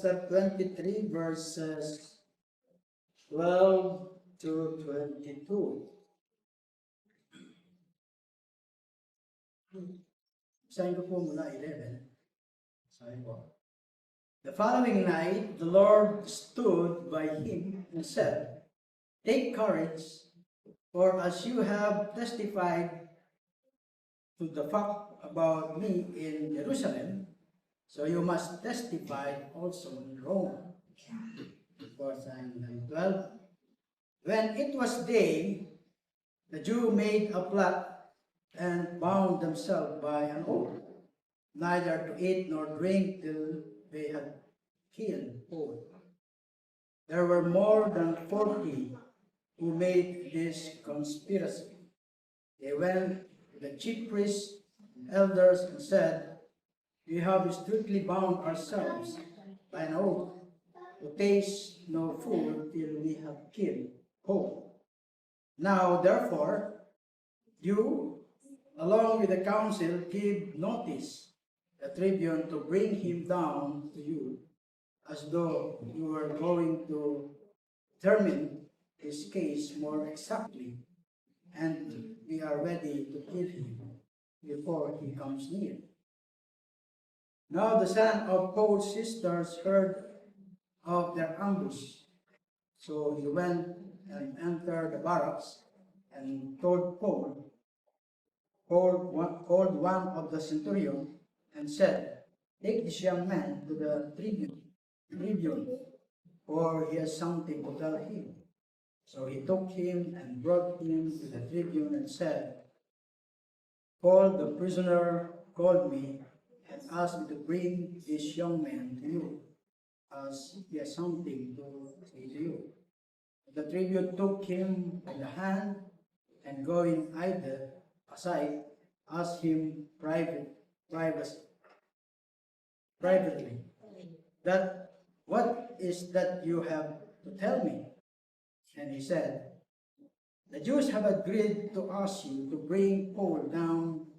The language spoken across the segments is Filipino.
chapter 23, verses 12 to 22. Sabi ko po mula 11. Sabi po, the following night, the Lord stood by him and said, "Take courage, for as you have testified to the fact about me in Jerusalem, so you must testify also in Rome." Verse 12. When it was day, the Jew made a plot and bound themselves by an oath, neither to eat nor drink till they had killed Paul. There were more than 40 who made this conspiracy. They went to the chief priests and elders and said, "We have strictly bound ourselves by an oath to taste no food till we have killed Paul. Now, therefore, you, along with the council, give notice the tribune to bring him down to you, as though you were going to determine his case more exactly, and we are ready to kill him before he comes near." Now the son of Paul's sisters heard of their ambush, so he went and entered the barracks and told Paul, called one of the centurion and said, "Take this young man to the tribune, for he has something to tell him." So he took him and brought him to the tribune and said, "Paul the prisoner called me and asked me to bring this young man to you, as he has something to say to you." The tribune took him by the hand and going aside, asked him privately, that "What is that you have to tell me?" And he said, "The Jews have agreed to ask you to bring Paul down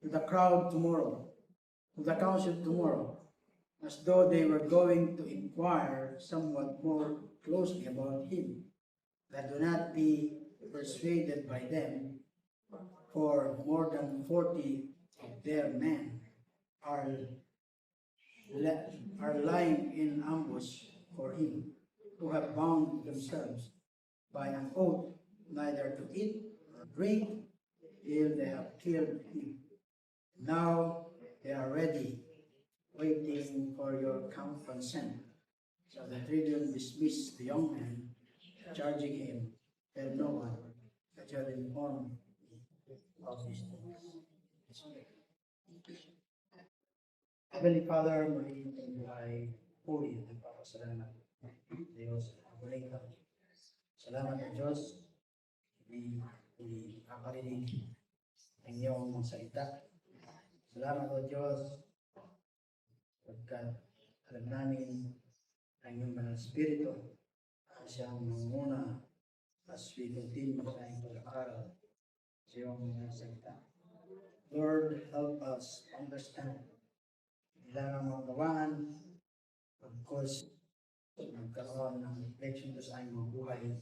to the council tomorrow, as though they were going to inquire somewhat more closely about him. But do not be persuaded by them, for more than 40 of their men are lying in ambush for him, who have bound themselves by an oath neither to eat nor drink till they have killed him. Now they are ready, waiting for your consent." So the tribune dismissed the young man, charging him, "Tell no one that you have informed me of these things." Heavenly Father, muli ay puri at nagpapasalamat. Diyos, muli ka. Salamat na Diyos, hindi nakakarinig ang iyong salita. Salamat o Diyos, pagkat alam namin ang iyong mga Espiritu na siyang manguna as we continue sa iyong pag-aaral sa iyong mga salita. Lord, help us understand. Kailangan magawaan, of course, magkaroon ng reflection sa aming mga buhay.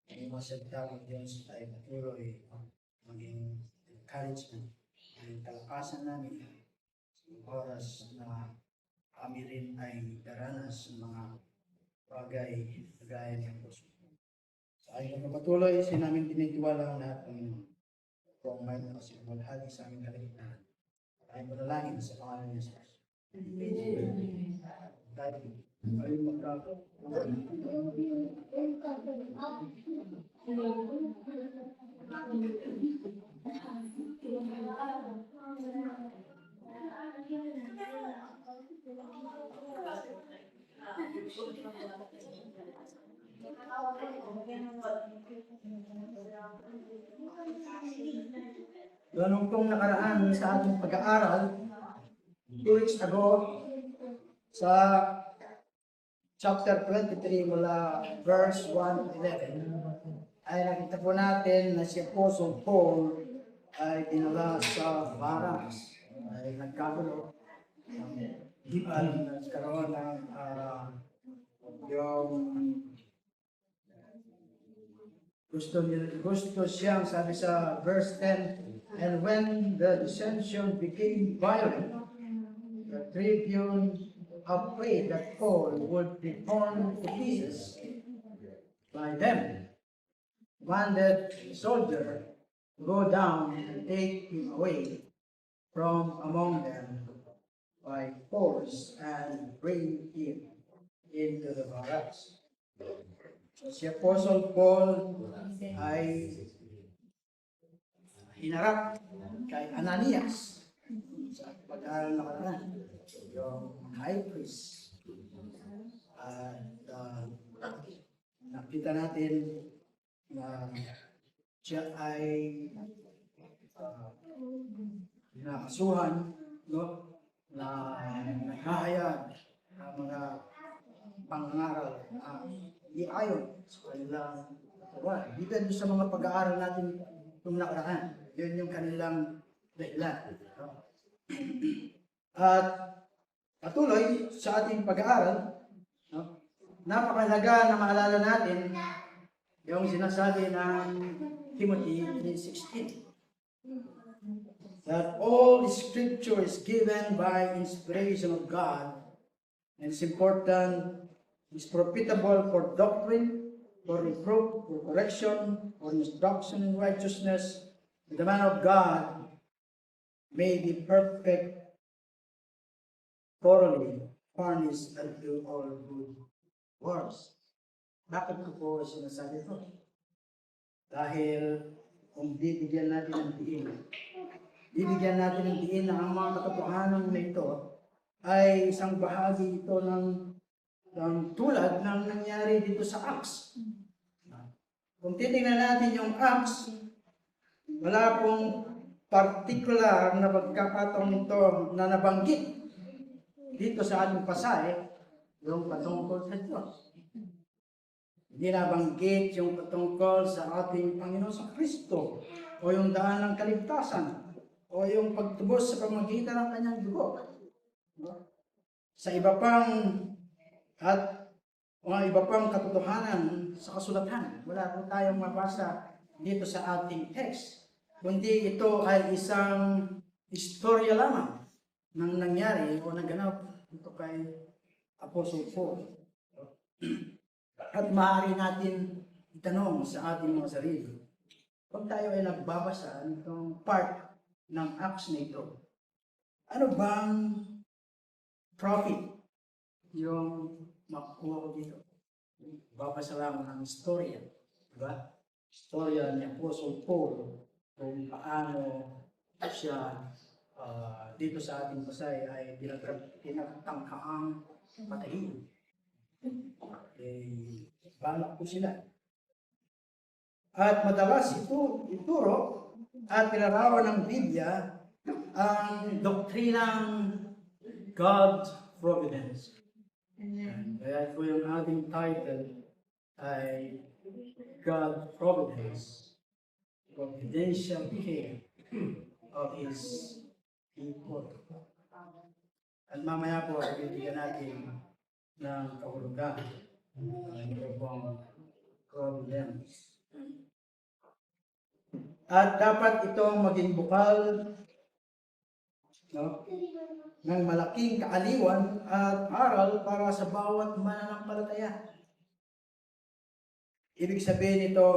Ang mga salita ng Diyos ay patuloy maging encouragement, maging kalakasan namin sa oras na kami rin ay daranas ng mga bagay na gaya ng puso. Sa aming pagpapatuloy, namin tinitiwala ang lahat ng from mind o sa malhali sa aming kaligtahan. Ay manalangin sa pangalan ni Jesus. Dahil ay Ganun pong nakaraan sa ating pag-aaral, 2 weeks ago, sa chapter 23 mula verse 1 to 11, ay nakita po natin na si Apostle Paul ay dinala sa barracks, ay nagkagulo. nagkaroon ng yung gusto siyang, sabi sa verse 10, and when the dissension became violent, the tribune, afraid that Paul would be torn to pieces by them, commanded the soldier to go down and take him away from among them by force and bring him into the barracks. So si Apostle Paul ay hinarap kay Ananias sa pag-aaral na kanan, yung high priest. At nakita natin na siya ay nakasuhan, no, na naghahayag ng mga pangaral na hindi ayon sa kanilang katawan. Dito sa mga pag-aaral natin itong nakaraan, yun yung kanilang dahilan. At patuloy sa ating pag-aaral, no, napakahalaga na maalala natin yung sinasabi ng Timothy 3:16. That all scripture is given by inspiration of God, and it's important, it's profitable for doctrine, for reproof, for correction, for instruction in righteousness, that the man of God may be perfect, thoroughly furnished unto all good works. Bakit ko po sinasabi ito? Dahil kung bibigyan natin ng diin na ang mga katotohanan na ito ay isang bahagi ito ng tulad ng nangyari dito sa Acts. Kung titingnan natin yung Acts, wala pong particular na pagkakataon nito na nabanggit dito sa ating pasahe yung patungkol sa Diyos. Hindi nabanggit yung patungkol sa ating Panginoon sa Kristo o yung daan ng kaligtasan o yung pagtubos sa pamamagitan ng kanyang dugo. Sa iba pang mga iba pang katotohanan sa kasulatan, wala po tayong mabasa dito sa ating text. Kundi ito ay isang istorya lamang ng nangyari o naganap ito kay Apostle Paul. At maaari natin itanong sa ating mga sarili, pag tayo ay nagbabasa nitong part ng Acts na ito, ano bang profit yung makukuha ko dito? Babasa lamang ng istorya, diba? Istorya ni Apostle Paul kung paano siya dito sa ating pasay ay tinatangkaang patayin. Balak po sila. At madalas ituro at pinarawan ng Biblia ang doktrinang God's Providence. Kaya po yung ating title ay God's Providence, Providential Care of His People. At mamaya po ay bibigyan natin ng kahulugan ng pong Providence. At dapat itong maging bukal, no, ng malaking kaaliwan at aral para sa bawat mananampalataya. Ibig sabihin nito,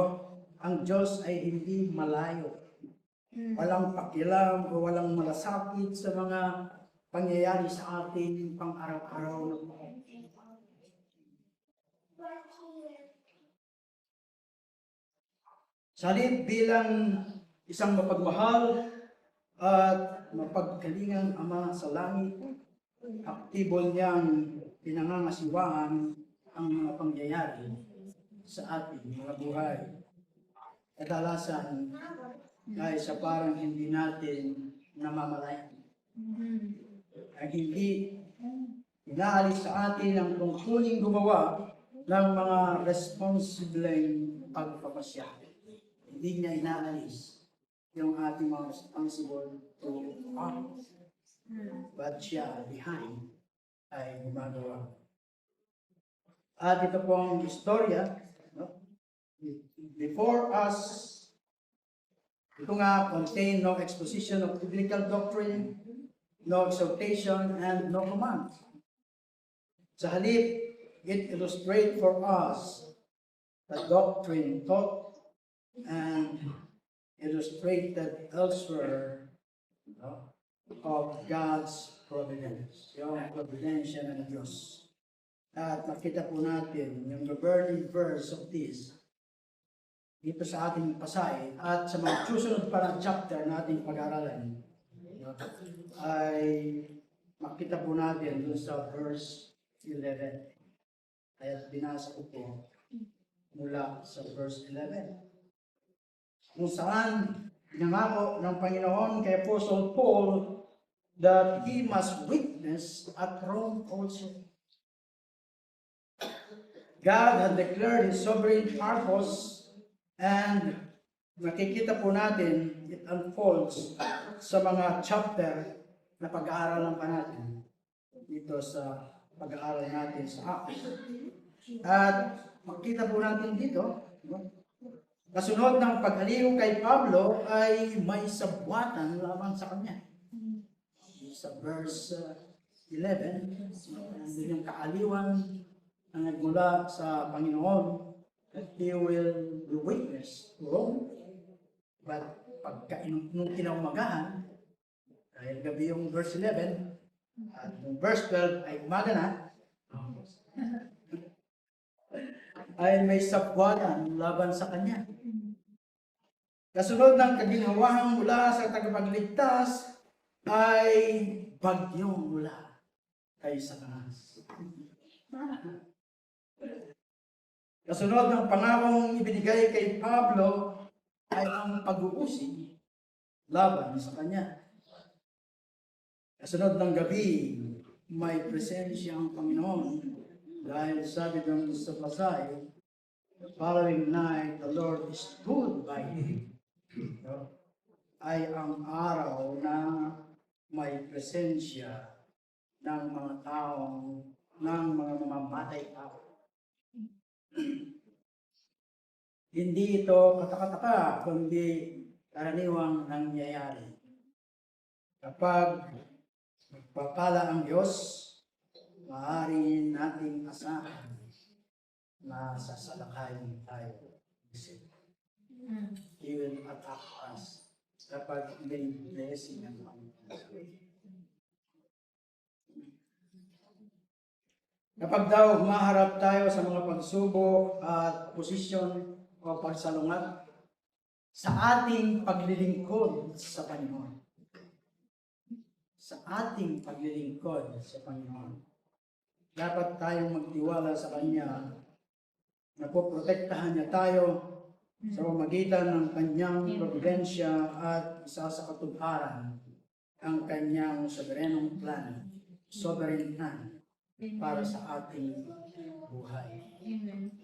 ang Diyos ay hindi malayo. Walang pakialam o walang malasakit sa mga pangyayari sa ating pang-araw-araw na buhay. Salib bilang isang mapagmahal at mapagkalingang Ama sa langit, aktibo niyang pinangangasiwaan ang mga pangyayari sa ating mga buhay. Kadalasan ay sa parang hindi natin namamalayan. Ang hindi inaalis sa atin ang tungkuling gumawa ng mga responsibleng pagpapasya. Hindi niya inaalis yung ating mga responsible to act. But siya behind ay gumagawa. At ito pong istorya, no? Before us, ito nga contain no exposition of biblical doctrine, no exhortation, and no command. Sa halip, it illustrates for us the doctrine taught and illustrated elsewhere, no, of God's providence, yung providensya ng Diyos. At makita po natin yung governing verse of this dito sa ating pasay at sa mga susunod pa ng chapter na ating pag-aralan, no, ay makita po natin dun sa verse 11. Kaya binasa ko po mula sa verse 11. Kung saan pinangako ng Panginoon kay Apostle Paul that he must witness at Rome also. God had declared His sovereign purpose, and makikita po natin it unfolds sa mga chapter na pag-aaralan pa natin dito sa pag-aaral natin sa Acts. At makikita po natin dito, kasunod ng pag-aliw kay Pablo ay may sabwatan lamang sa kanya. Sa verse 11, nandun yung kaaliwan na nagmula sa Panginoon that He will be witness to Rome. But nung kinaumagahan, dahil gabi yung verse 11, at yung verse 12 ay umaga na, ay may sabwatan laban sa kanya. Kasunod ng kaginhawang mula sa tagapagligtas ay bagyong mula kay Satanas. Kasunod ng pangakong ibinigay kay Pablo ay ang pag-uusig laban sa kanya. Kasunod ng gabi, may presensya ang Panginoon dahil sabi doon sa pasay, the following night, the Lord stood by him. Ay ang araw na may presensya ng mga taong, ng mga mamamatay tao. Hindi ito katakataka, kundi karaniwang nangyayari. Kapag magpapala ang Diyos, maaari nating asahan na sasalakayin tayo. He will attack us kapag may blessing ang Panginoon. Kapag daw maharap tayo sa mga pagsubok at posisyon o pagsalungat sa ating paglilingkod sa Panginoon. Sa ating paglilingkod sa Panginoon. Dapat tayong magtiwala sa Kanya na poprotektahan niya tayo sa pamamagitan ng Kanyang providensya at isa sa katuparan ang Kanyang sovereign plan para sa ating buhay. Amen.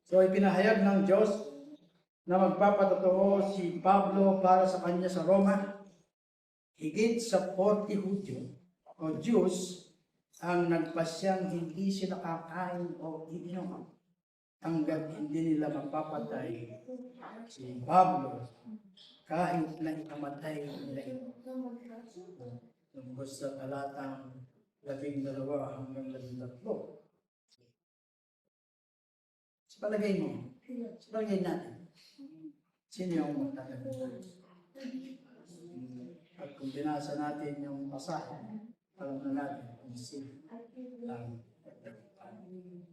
So ipinahayag ng Diyos na magpapatotoo si Pablo para sa kanya sa Roma. Higit sa 40 Hudyo o Jews ang nagpasyang hindi sila kakain o iinom hanggat hindi nila mapapatay si Pablo kahit na ikamatay nila ito. Tungkol sa talatang 12 hanggang 13. Sa palagay mo, sa palagay natin, sino yung magtatanong? At kung binasa natin yung pasahe, alam na natin kung sino ang magtatanong.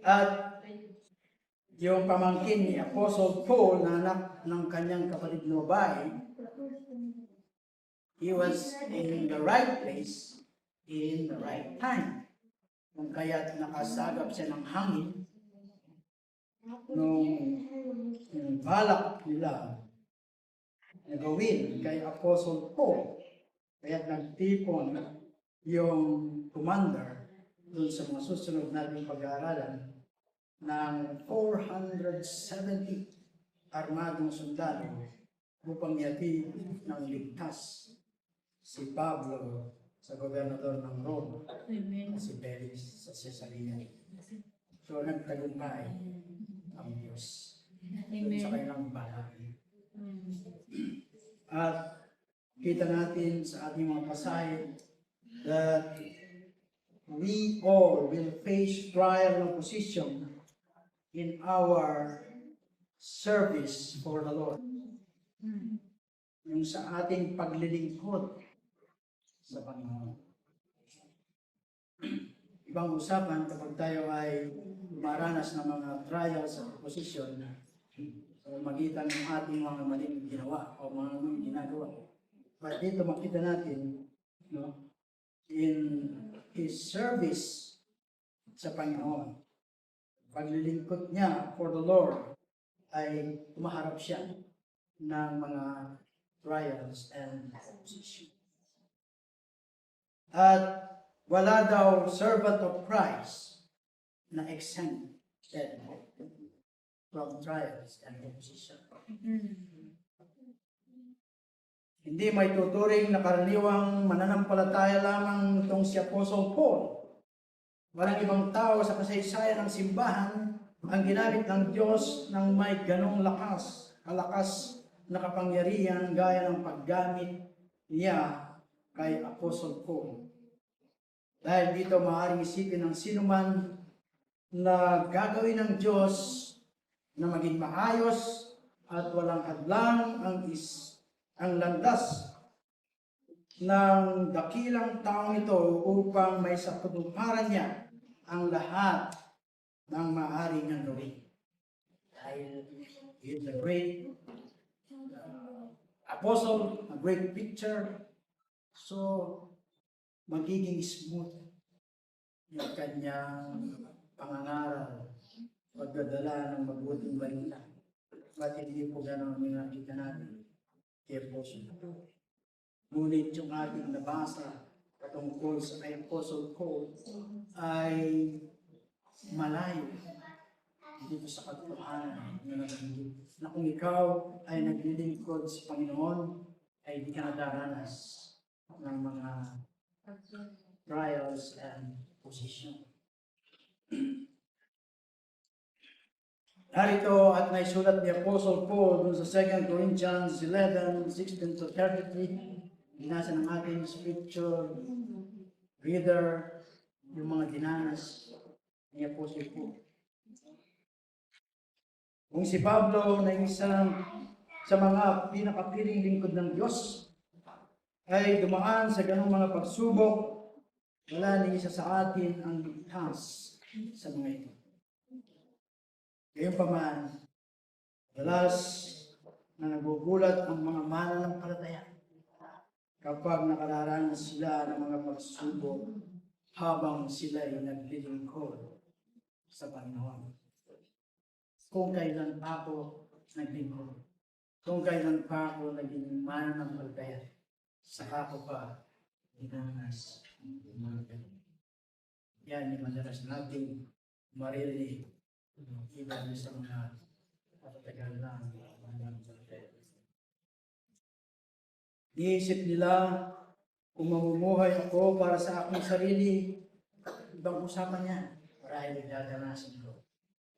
At yung pamangkin ni Apostle Paul na anak ng kanyang kapatid na babae, he was in the right place in the right time. Kung kaya't nakasagap siya ng hangin nung balak nila na gawin kay Apostle Paul. Kaya't nagtipon yung commander doon sa mga susunod nating pag-aaralan ng 470 armadong sundalo upang yatid ng ligtas si Pablo sa gobernador ng Rome Amen. na si Felix sa Caesarea. So nagtagumpay ang Diyos dun sa kanilang bahay. At kita natin sa ating mga pasahe that we all will face trial and opposition in our service for the Lord. Yung sa ating paglilingkod sa Panginoon. Ibang usapan kapag tayo ay maranas ng mga trials at opposition sa magitan ng ating mga maling ginawa o mga maling ginagawa. But dito makita natin, no, in His service sa Panginoon, paglilingkod niya for the Lord, ay tumaharap siya ng mga trials and opposition. At wala daw servant of Christ na exempted from trials and opposition. Hindi may tuturing na karaniwang mananampalataya lamang itong si Apostle Paul. Walang ibang tao sa kasaysayan ng simbahan ang ginamit ng Diyos ng may ganong kalakas na kapangyarihan gaya ng paggamit niya kay Apostle Paul. Dahil dito maaaring isipin ng sinuman na gagawin ng Diyos na maging maayos at walang hadlang ang landas ng dakilang taong ito upang may sapatuparan niya ang lahat ng maaari niyang gawin. Dahil he is a great apostle, a great preacher, so magiging smooth yung kanyang pangangaral, pagdadala ng mabuting balita. Ba't hindi po gano'n yung nakita natin kay Apostle Paul? Ngunit yung ating nabasa patungkol sa kay Apostle Paul ay malayo dito sa katotohanan na nabanggit na kung ikaw ay naglilingkod sa Panginoon ay di ka nadaranas ng mga trials and opposition. Narito at naisulat ni Apostle Paul dun sa 2 Corinthians 11:16 to 33. Binasa ng ating scripture reader yung mga dinanas ni Apostle Paul. Kung si Pablo na isa sa mga pinakapiling lingkod ng Diyos ay dumaan sa ganung mga pagsubok, wala ni isa sa atin ang ligtas sa mga ito. Gayunpaman, dalas na nagugulat ang mga mananampalataya kapag nakararanas sila ng mga pagsubok habang sila ay naglilingkod sa Panginoon. Kung kailan pa ako naglingkod, kung kailan pa ako naging mananampalataya, saka ko pa dinanas ang mga ganun. Yan yung madalas natin maririnig iba sa mga patatagal na mananampalataya. Iisip nila kung mamumuhay ako para sa aking sarili, ibang usapan niya. Marahil nagdadanasin ko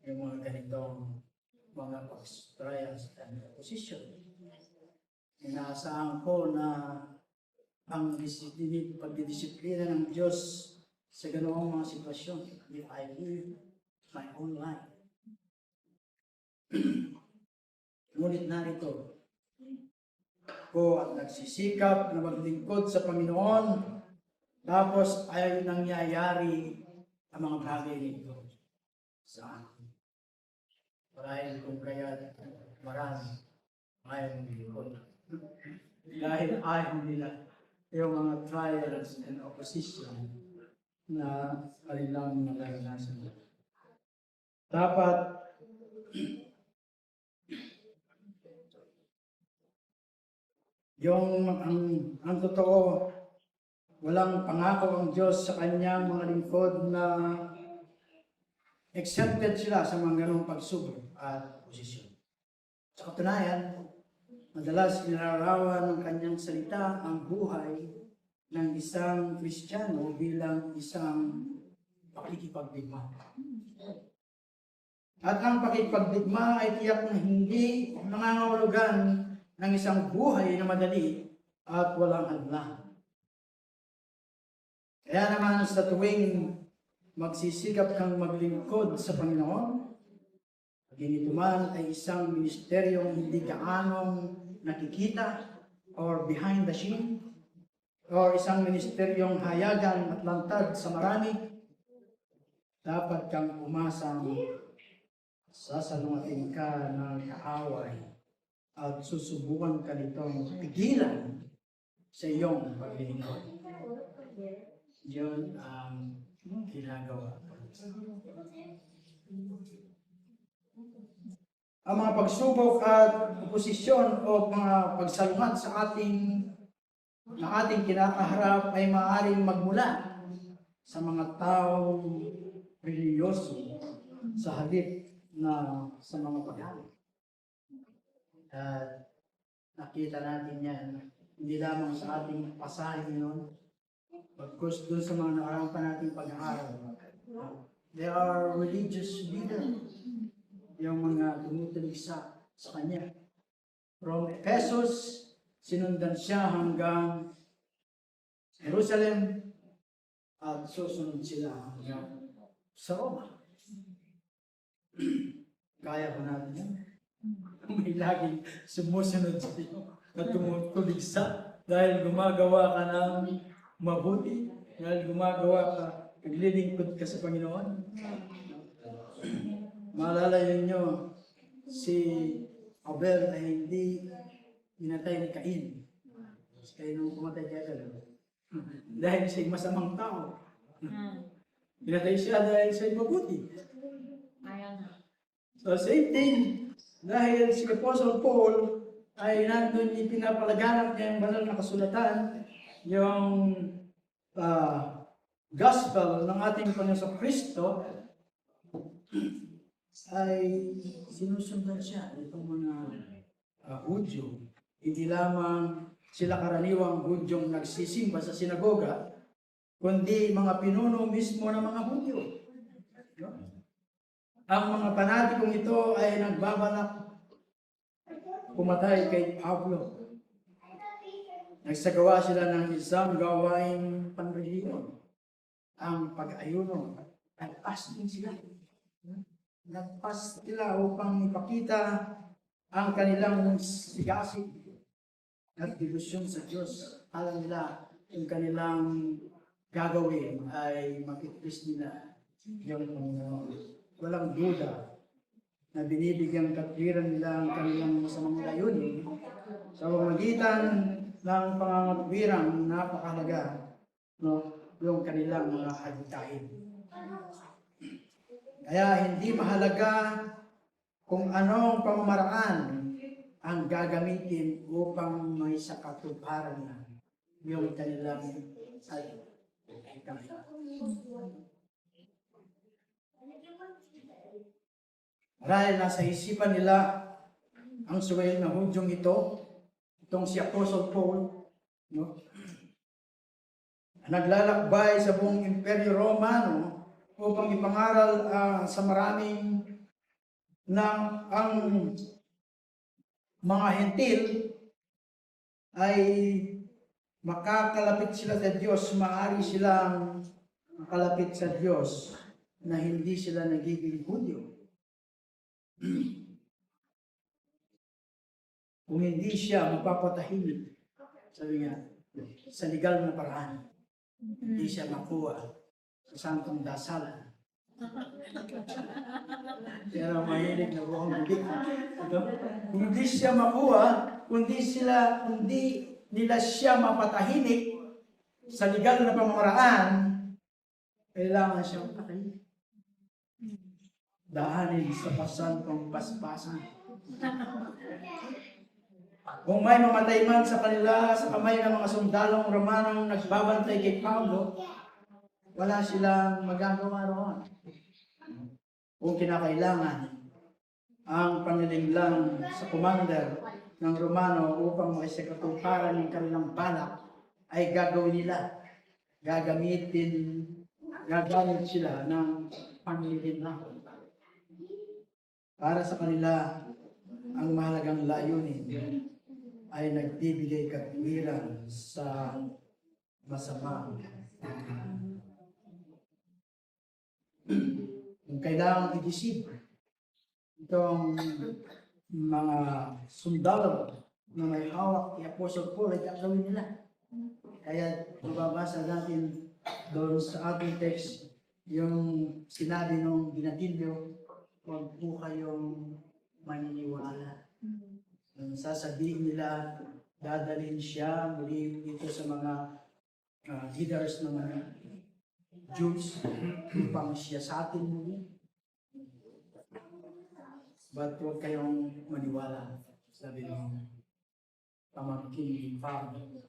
yung mga ganitong mga trials and opposition. Inaasahan ko na ang pagdidisiplina ng Diyos sa ganoong mga sitwasyon if I live my own life. Ngunit narito ko at nagsisikap na maglingkod sa Panginoon, tapos ay nangyayari ang mga bagay nito sa akin. Marahil kung kaya marami ayaw maglingkod. Dahil ayaw nila yung mga trials and opposition na kanilang naranasan. Dapat ang totoo, walang pangako ang Diyos sa kanyang mga lingkod na exempted sila sa mga ganong pagsubok at posisyon. Sa katunayan, madalas inilarawan ng kanyang salita ang buhay ng isang Kristiyano bilang isang pakikipagdigma. At ang pakikipagdigma ay tiyak na hindi nangangahulugan ng isang buhay na madali at walang hadlang. Kaya naman sa tuwing magsisikap kang maglingkod sa Panginoon, ito man ay isang ministeryong hindi gaanong nakikita or behind the scene, or isang ministeryong hayagan at lantad sa marami, dapat kang umasang sasalungatin ka ng kaaway at susubukan ka nitong pigilan sa iyong paglilingkod. Yun ang ginagawa. Ang mga pagsubok at oposisyon o mga pagsalungat sa ating kinakaharap ay maaaring magmula sa mga taong reliyoso sa halip na sa mga paghahanap. At nakita natin yan, hindi lamang sa ating pasahe ngayon, pagkus doon sa mga nakarang pa nating pag-aaral. There are religious leaders, yung mga tumutulig sa kanya. From Ephesus, sinundan siya hanggang Jerusalem, at susunod sila hanggang sa Roma. Kaya ba natin yan? May laging sumusunod sa iyo na tumutulig sa dahil gumagawa ka ng mabuti, dahil gumagawa ka, naglilingkod ka sa Panginoon. Maalala ninyo, si Abel ay hindi pinatay ni Cain. Si Cain nung pumatay kay Abel. Dahil siya'y masamang tao. Pinatay siya dahil siya'y mabuti. So same thing, dahil si Apostle Paul ay nandun ipinapalaganap niya yung banal na kasulatan, yung gospel ng ating Panginoon Kristo, ay sinusundan siya itong mga Hudyo. Hindi lamang sila karaniwang Hudyong nagsisimba sa sinagoga, kundi mga pinuno mismo ng mga Hudyo. Ang mga panatikong ito ay nagbabalak pumatay kay Pablo. Nagsagawa sila ng isang gawaing panrelihiyon, ang pag-ayuno. Nag-fasting sila. Nag-fast sila upang ipakita ang kanilang sigasig at debosyon sa Diyos. Alam nila yung kanilang gagawin ay makikris nila yung walang duda na binibigyan katwiran nila ang kanilang masamang layunin sa pamamagitan ng pangangatuwirang napakahalaga, yung kanilang mga hadikain. Kaya hindi mahalaga kung anong pamamaraan ang gagamitin upang may sakatuparan na yung kanilang hadikain. Dahil nasa isipan nila ang suwail na Hudyong itong si Apostle Paul, naglalakbay sa buong Imperyo Romano upang ipangaral sa maraming ang mga hentil ay makakalapit sila sa Diyos, maaari silang makalapit sa Diyos na hindi sila nagiging Hudyo. Kung hindi siya mapapatahimik, sabi nga, sa legal na paraan, hindi siya makuha sa santong dasalan. Yan ang mahilig na buong bibig. Kung hindi siya makuha, kundi nila siya mapatahimik sa legal na pamamaraan, kailangan siyang patayin. Dahanin sa pasantong paspasan. Kung may mamatay man sa kanila sa kamay ng mga sundalong Romanong nagbabantay kay Pablo, wala silang magagawa roon. Kung kinakailangan ang panlilinglang sa commander ng Romano upang makisagkatuparan ng kanilang balak ay gagawin nila. Gagamit sila ng panlilinglang. Para sa kanila, ang mahalagang layunin ay nagbibigay katwiran sa masama. Kung kailangang i-deceive itong mga sundalo na may hawak ni Apostle Paul ay gagawin nila. Kaya mababasa natin doon sa ating text yung sinabi nung Binatilyo, huwag po kayong maniniwala. Sasabihin nila, dadalhin siya muli dito sa mga leaders ng mga Jews upang siya sa atin muli. But huwag kayong maniwala, sabi ng pamangkin ni Pablo.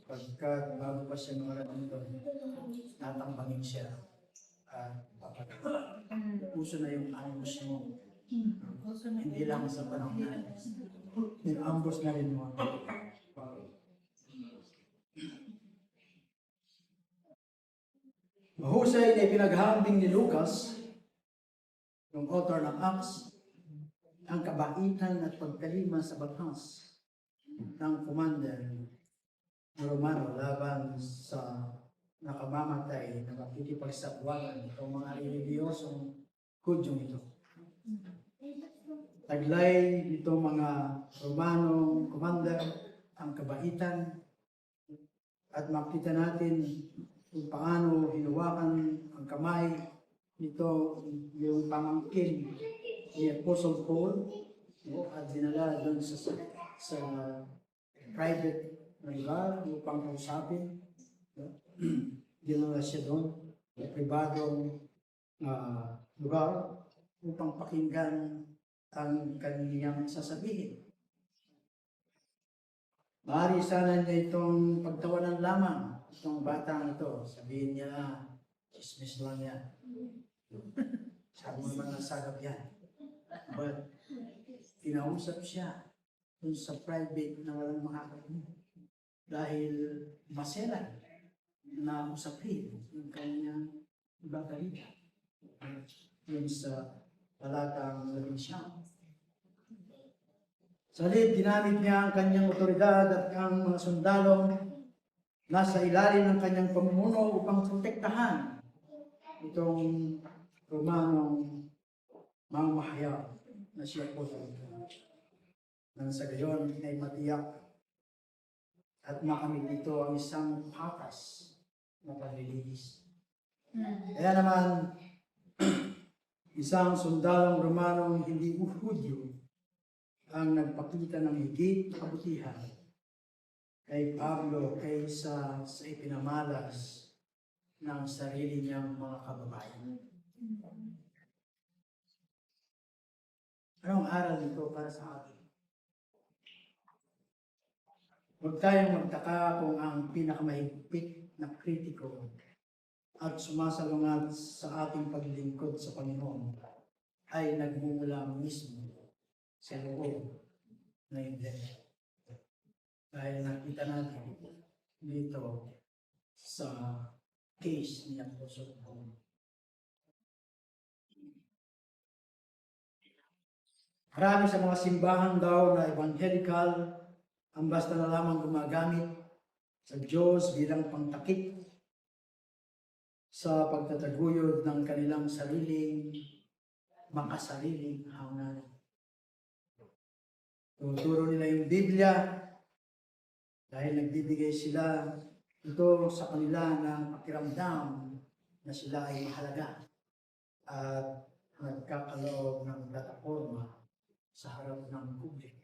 Pagkat bago pa siya makarating doon, tatambangin siya. Puso na yung ambush mo. Hindi lang sa panahon na yung ambush na rin mo. Mahusay na ipinaghambing ni Lucas, yung author ng Acts, ang kabaitan at pagkalima sa batas ng commander ng Romano laban sa nakamamatay na makikipagsabwagan itong mga reliyosong Hudyong ito. Taglay itong mga Romanong commander ang kabaitan at makita natin kung paano hinawakan ang kamay nito yung pamangkin ni Apostle Paul at dinala doon sa private na lugar upang kausapin. Dinala siya doon sa pribadong lugar upang pakinggan ang kaniyang sasabihin. Maaari sana niya itong pagtawanan lamang itong batang ito. Sabihin niya, chismis lang yan. Sabi mo naman nasagap yan. But, kinausap siya dun sa private na walang makakarinig. Dahil maselan na usapin ng kanyang babalita. Yun sa talatang 11. Sa halip, ginamit niya ang kanyang otoridad at ang mga sundalo nasa ilalim ng kanyang pamumuno upang protektahan itong Romanong mamahayag na siya po nang sa gayon ay matiyak at makamit ito ang isang patas na paglilinis. Kaya naman, isang sundalong Romanong hindi Hudyo ang nagpakita ng higit kabutihan kay Pablo kaysa sa ipinamalas ng sarili niyang mga kababayan. Anong aral nito para sa atin? Huwag tayong magtaka kung ang pinakamahigpit na kritiko at sumasalungat sa ating paglingkod sa Panginoon ay nagmumula mismo sa loob na iglesia. Dahil nakita natin dito sa case ni Apostle Paul. Marami sa mga simbahan daw na evangelical ang basta na lamang gumagamit sa Diyos bilang pangtakip sa pagtataguyod ng kanilang makasariling hangarin. Tuturo nila yung Biblia dahil nagbibigay sila ito sa kanila ng pakiramdam na sila ay mahalaga at nagkakaloob ng plataforma sa harap ng publiko.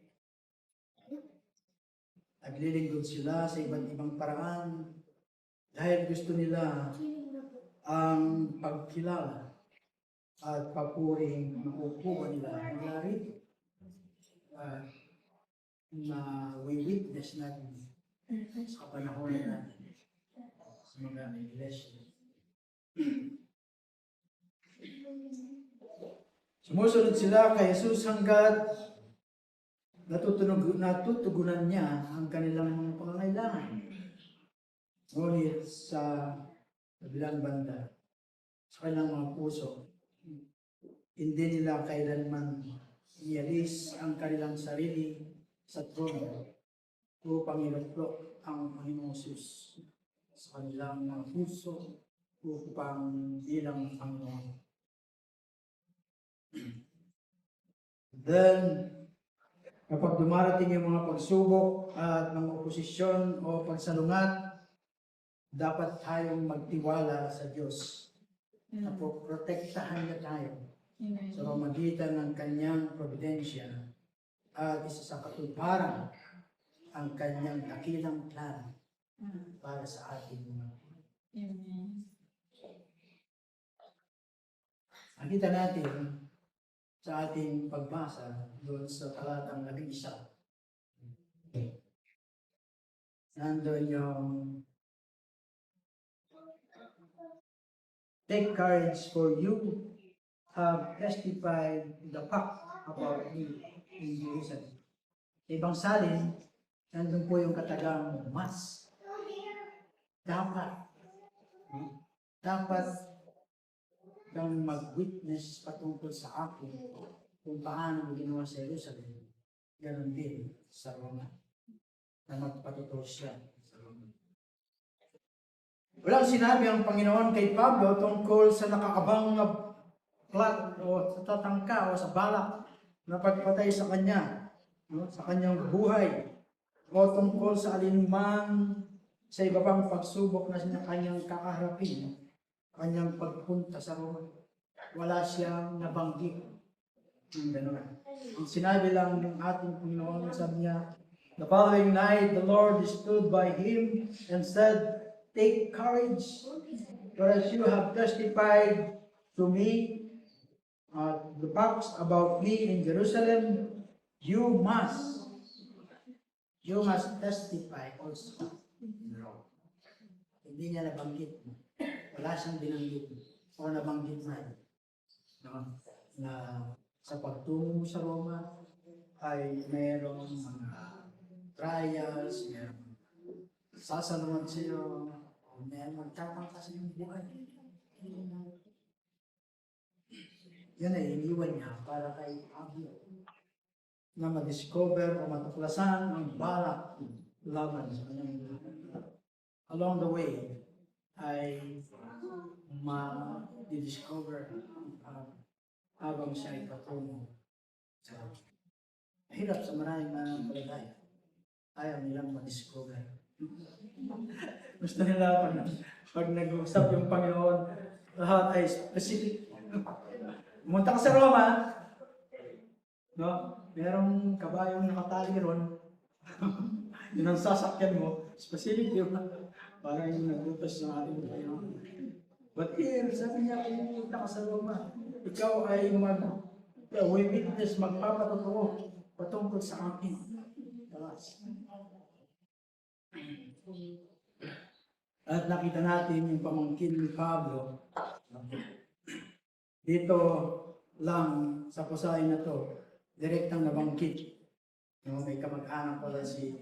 Naglilingkod sila sa iba't ibang paraan dahil gusto nila ang pagkilala at papuring makukuha nila mula rito. Na we witness natin sa panahon natin sa mga iglesia. Sumusunod sila kay Jesus hanggat natutugunan niya ang kanilang mga pangangailangan. Ngunit sa kabilang banda, sa kanilang mga puso, hindi nila kailanman ialis ang kanilang sarili sa trono upang iluklok ang Panginoong Jesus sa kanilang mga puso upang bilang Panginoon. Then, kapag dumarating yung mga pagsubok at mga oposisyon o pagsalungat, dapat tayong magtiwala sa Diyos na protektahan niya tayo sa pamamagitan ng kanyang providensya at isa sa katuparan ang kanyang dakilang plano para sa ating mga. Nakita natin sa ating pagbasa doon sa talatang 11. Nandun yung take courage for you have testified the fact about me in Jerusalem. Sa ibang salin, nandun po yung katagang mas. Dapat kang mag-witness patungkol sa akin kung paano ginawa sa Jerusalem. Ganon din sa Roma. Na magpatotoo siya sa Roma. Walang sinabi ang Panginoon kay Pablo tungkol sa nakaabang na plot o sa tatangka o sa balak na pagpatay sa kanya, sa kanyang buhay, o tungkol sa alinman sa iba pang pagsubok na kanyang kakaharapin, kanyang pagpunta sa Roma. Wala siyang nabanggit ng gano'n. Ang sinabi lang ng ating Panginoon, sabi niya, the following night, the Lord stood by him and said, take courage, for as you have testified to me the facts about me in Jerusalem, you must testify also. Hindi niya nabanggit. Wala siyang binanggit o nabanggit na sa pagtungo sa Roma ay mayroong mga trials, mayroong sasalungan sa iyo, o mayroong magtatangka sa iyong buhay. Yan ay iniwan niya para kay Pablo na ma-discover o matuklasan ang balak laban sa kanyang buhay. Along the way, ay ma-discover habang siya ay patungo sa hirap sa maraming mananampalataya. Ayaw nilang ma-discover. Gusto nila pag nag-usap yung Panginoon, lahat ay specific. Pumunta ka sa Roma, no? Merong kabayong nakatali ron. Yun ang sasakyan mo, specific yun. Parang yung nagbutas ng ating Panginoon. But here, sabi niya, pumunta ka sa Roma. Ikaw ay witness, magpapatotoo patungkol sa akin. At nakita natin yung pamangkin ni Pablo. Dito lang sa pasahe na to, direktang nabanggit. May kamag-anak pala si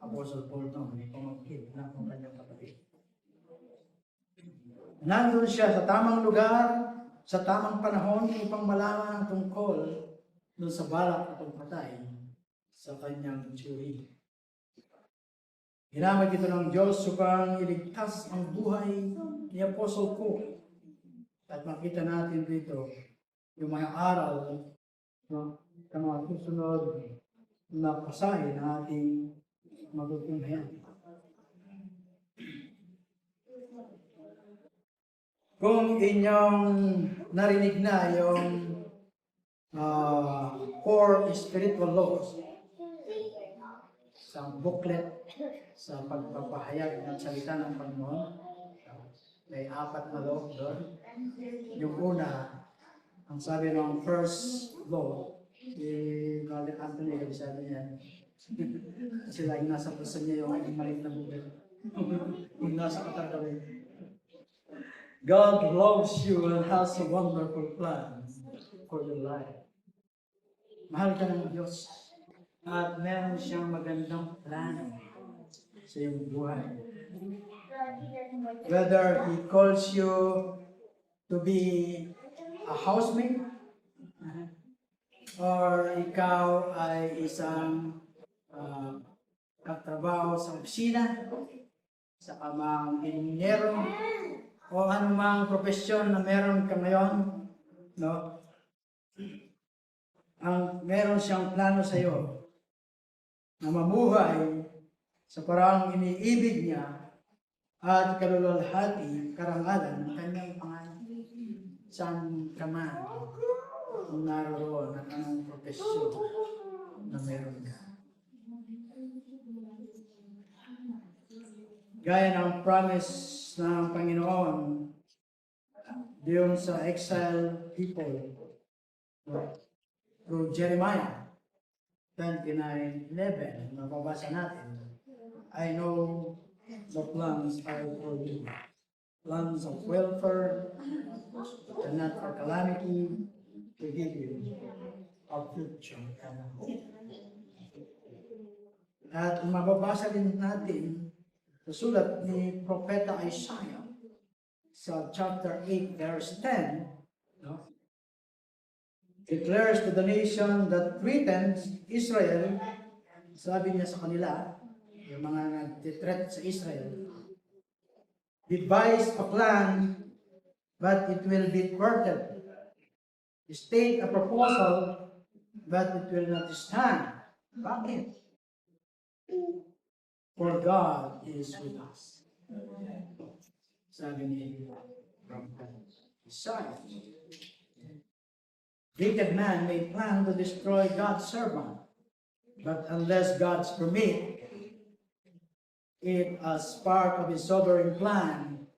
Apostle Paul no, may pamangkin na kung kanyang kapatid. Nandun siya sa tamang lugar, sa tamang panahon upang malaman ang tungkol doon sa balak na pagpatay sa kanyang tsuri. Ginamit ito ng Diyos upang iligtas ang buhay ni Apostle Paul. At makita natin dito yung mga aral no, sa mga susunod na pasahe na ating matutunghayan. Kung inyong narinig na yung 4 spiritual laws sa booklet sa pagpapahayag ng salita ng Panginoon, may 4 na law doon. Yung una, ang sabi ng first law, si Brother Anthony, sabi niya, kasi lagi nasa puso niya yung maliit na buhay. Yung nasa katarkawin. God loves you and has a wonderful plan for your life. Mahal ka ng Diyos at meron siyang magandang plano sa iyong buhay. Whether He calls you to be a housemate or ikaw ay isang katrabaho sa opisina, sa kamang inhinyero, o anumang profesyon na meron ka ngayon, no? Meron siyang plano sa iyo na mabuhay sa paraang iniibig niya at kalulwalhati, karangalan ng kanyang pangalan. Saan ka man kung naroon at anong profesyon na meron ka. Gaya ng promise ng Panginoon diyon sa exile people through Jeremiah 29:11, mababasa natin, I know the plans are for you, plans of welfare and not for calamity, to give you a future and a hope. At mababasa din natin sa sulat ni Propeta Isaiah sa chapter 8 verse 10, no? Declares to the nation that threatens Israel, sabi niya sa kanila, yung mga nag-threat sa Israel, devise a plan, but it will be thwarted. State a proposal, but it will not stand. Bakit? For God is with us. Sabi ni Isaiah. Wicked man may plan to destroy God's servant, but unless God's permit it as part of His sovereign plan,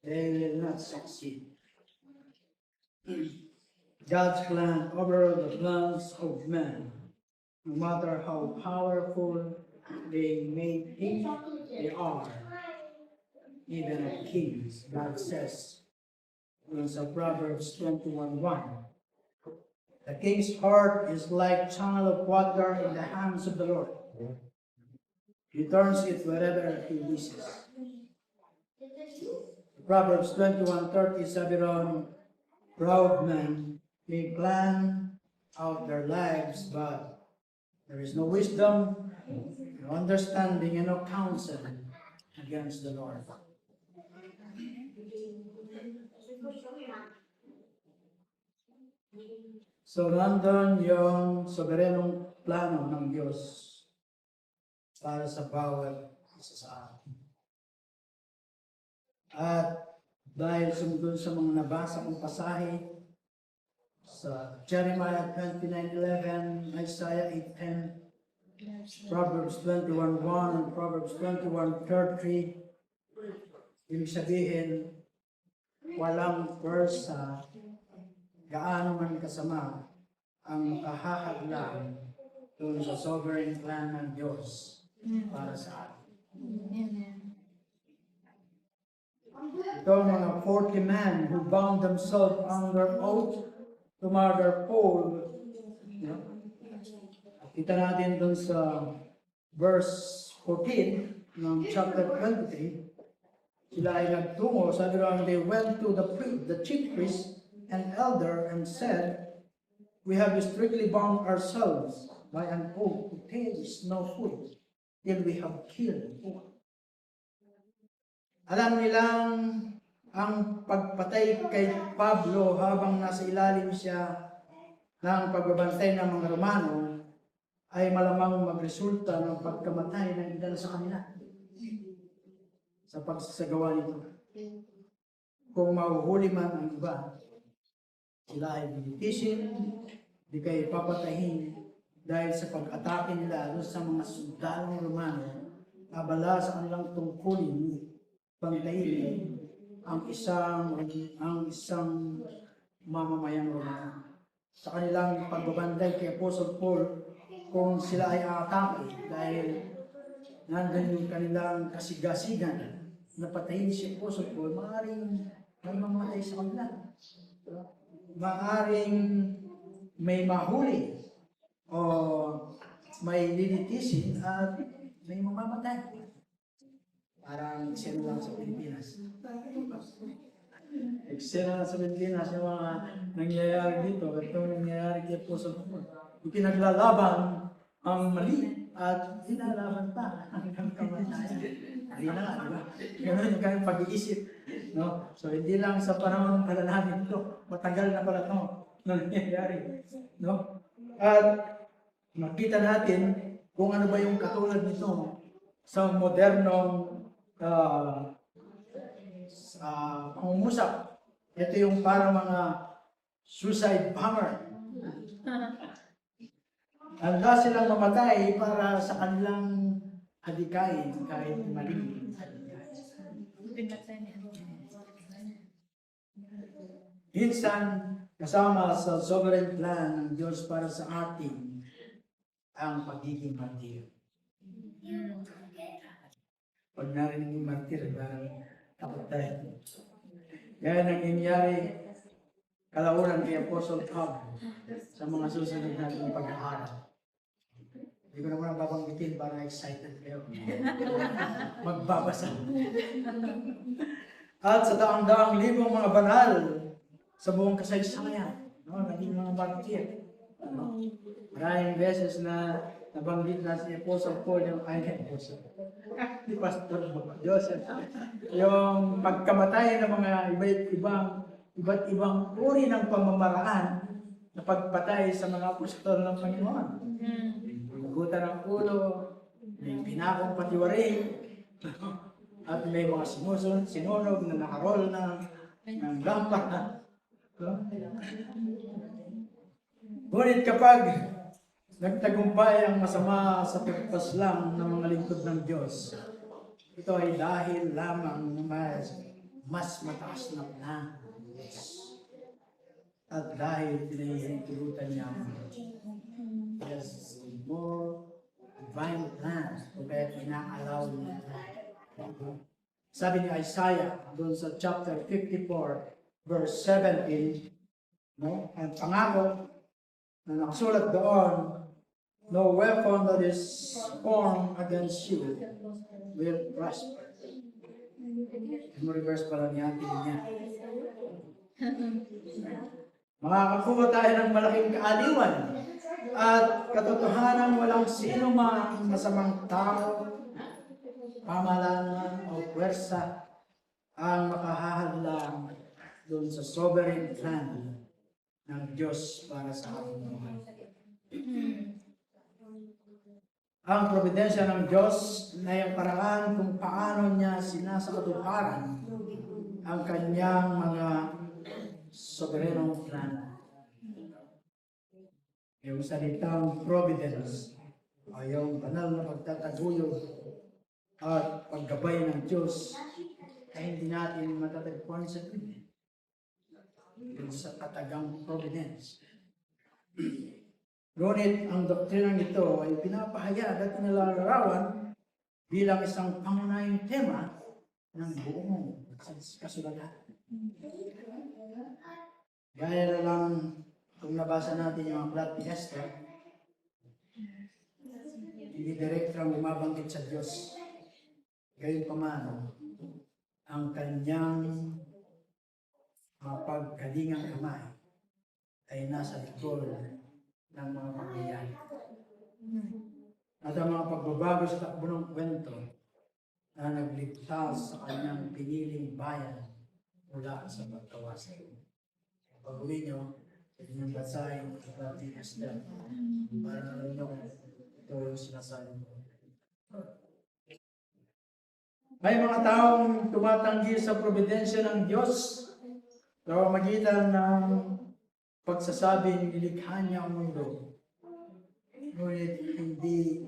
they will not succeed. God's plan over the plans of men, no matter how powerful they may think they are, even of kings. God says in Proverbs 21:1, the king's heart is like channel of water in the hands of the Lord. He turns it wherever He wishes. Proverbs 21:30, sabi ron, proud men may plan out their lives, but there is no wisdom, no understanding, and no counsel against the Lord. So, nandun yung soberenong plano ng Diyos para sa bawat isa sa atin. At dahil sumunod sa mga nabasa kong pasahe sa Jeremiah 29:11, Isaiah 8:10, Proverbs 21:1, and Proverbs 21:33, ibig sabihin, walang versa gaano man kasama ang makahahadlang doon sa sovereign plan ng Diyos para sa atin. Itong mga 40 men who bound themselves under oath to murder Paul, kita natin doon sa verse 14 ng chapter 23, sila ay nagtungo, sabi rin, they went to the chief priest and elder and said, we have strictly bound ourselves by an oath to taste no food till we have killed Paul. Alam nilang ang pagpatay kay Pablo habang nasa ilalim siya ng pagbabantay ng mga Romano ay malamang magresulta ng pagkamatay ng ilan sa kanila sa pagsasagawa nito. Kung mahuhuli man ang iba, sila ay binitisin, di kayo papatahin dahil sa pag-atake nila doon sa mga sundalong Romano, abala sa kanilang tungkulin, pantayin ang isang mamamayang Romano. Sa kanilang pagbabanday kay Apostle Paul, kung sila ay aatake dahil nandun yung kanilang kasigasigan na patayin si Apostle Paul, maaaring may mamatay sa kanila. Maaaring may mahuli o may lilitisin at may mamamatay. Parang eksena lang sa Pilipinas. Eksena lang sa Pilipinas yung mga nangyayari dito. Ito nangyayari kay Apostol Paul. Ipinaglalaban ang mali at inalaban pa hanggang kamatayan. Hindi na nga, di ba? Ganun yung kanyang pag-iisip. No? So, hindi lang sa panahon pala natin ito. Matagal na pala ito na nangyayari. No? At makita natin kung ano ba yung katulad nito sa modernong pangungusap. Ito yung parang mga suicide bomber. Handa silang mamatay para sa kanilang hadikain kahit mali. Minsan, kasama sa sovereign plan ng Diyos para sa atin ang pagiging martir. Pag narinig yung martir, takot tayo. Kaya nangyayari kalaunan kay Apostle Paul sa mga susunod natin pag-aaral. Hindi ko naman babanggitin para excited kayo. Magbabasa. At sa daang-daang libong mga banal sa buong kasaysayan, no, naging mga martir. No? Maraming beses na nabanggit na si Apostle Paul yung ni Pastor Joseph. Yung pagkamatay ng mga iba't ibang uri ng pamamaraan na pagpatay sa mga apostol ng Panginoon. Hugutan ng ulo, may pinakong patiwaring, at may mga sinunog na nakarol ng lampa. Ngunit kapag nagtagumpay ang masama sa pagpaslang ng mga lingkod ng Diyos, ito ay dahil lamang na mas mataas na plan. At dahil pinahihintulutan niya ang yes, more divine plans kung kaya inaalaw niya. Sabi ni Isaiah doon sa chapter 54 verse 17, no? Ang pangako na nakasulat doon, no weapon that is formed against you will prosper. Reverse pala niya, tingin niya. Makakakuha tayo ng malaking kaaliwan at katotohanan walang sino mang masamang tao, pamahalaan o pwersa ang makahahadlang doon sa sovereign plan ng Diyos para sa ating buhay. Ang providensya ng Diyos na yung paraan kung paano niya sinasakatuparan ang kanyang mga soberenong plan. Yung salitang providence o yung banal na pagtataguyod at paggabay ng Diyos ay hindi natin matatagpuan sa Biblia. Yung sa katagang providence. Ngunit ang doktrinang ito ay pinapahayag at nilalarawan bilang isang pangunahing tema ng buong kasulatan. Gaya na lang kung nabasa natin yung aklat ni Esther, hindi direktang bumabanggit sa Diyos. Gayunpaman, ang kanyang mapagkalingang kamay ay nasa likod ng mga pangyayari. At ang mga pagbabago sa takbo ng kwento na nagligtas sa kanyang piniling bayan mula sa pagkawasan. Pag-uwi nyo, inyong basahin at Esther para nalang nyo ito yung sinasabi ko. May mga taong tumatanggi sa providensya ng Diyos sa pamamagitan ng pagsasabing nilikha niya ang mundo. Ngunit hindi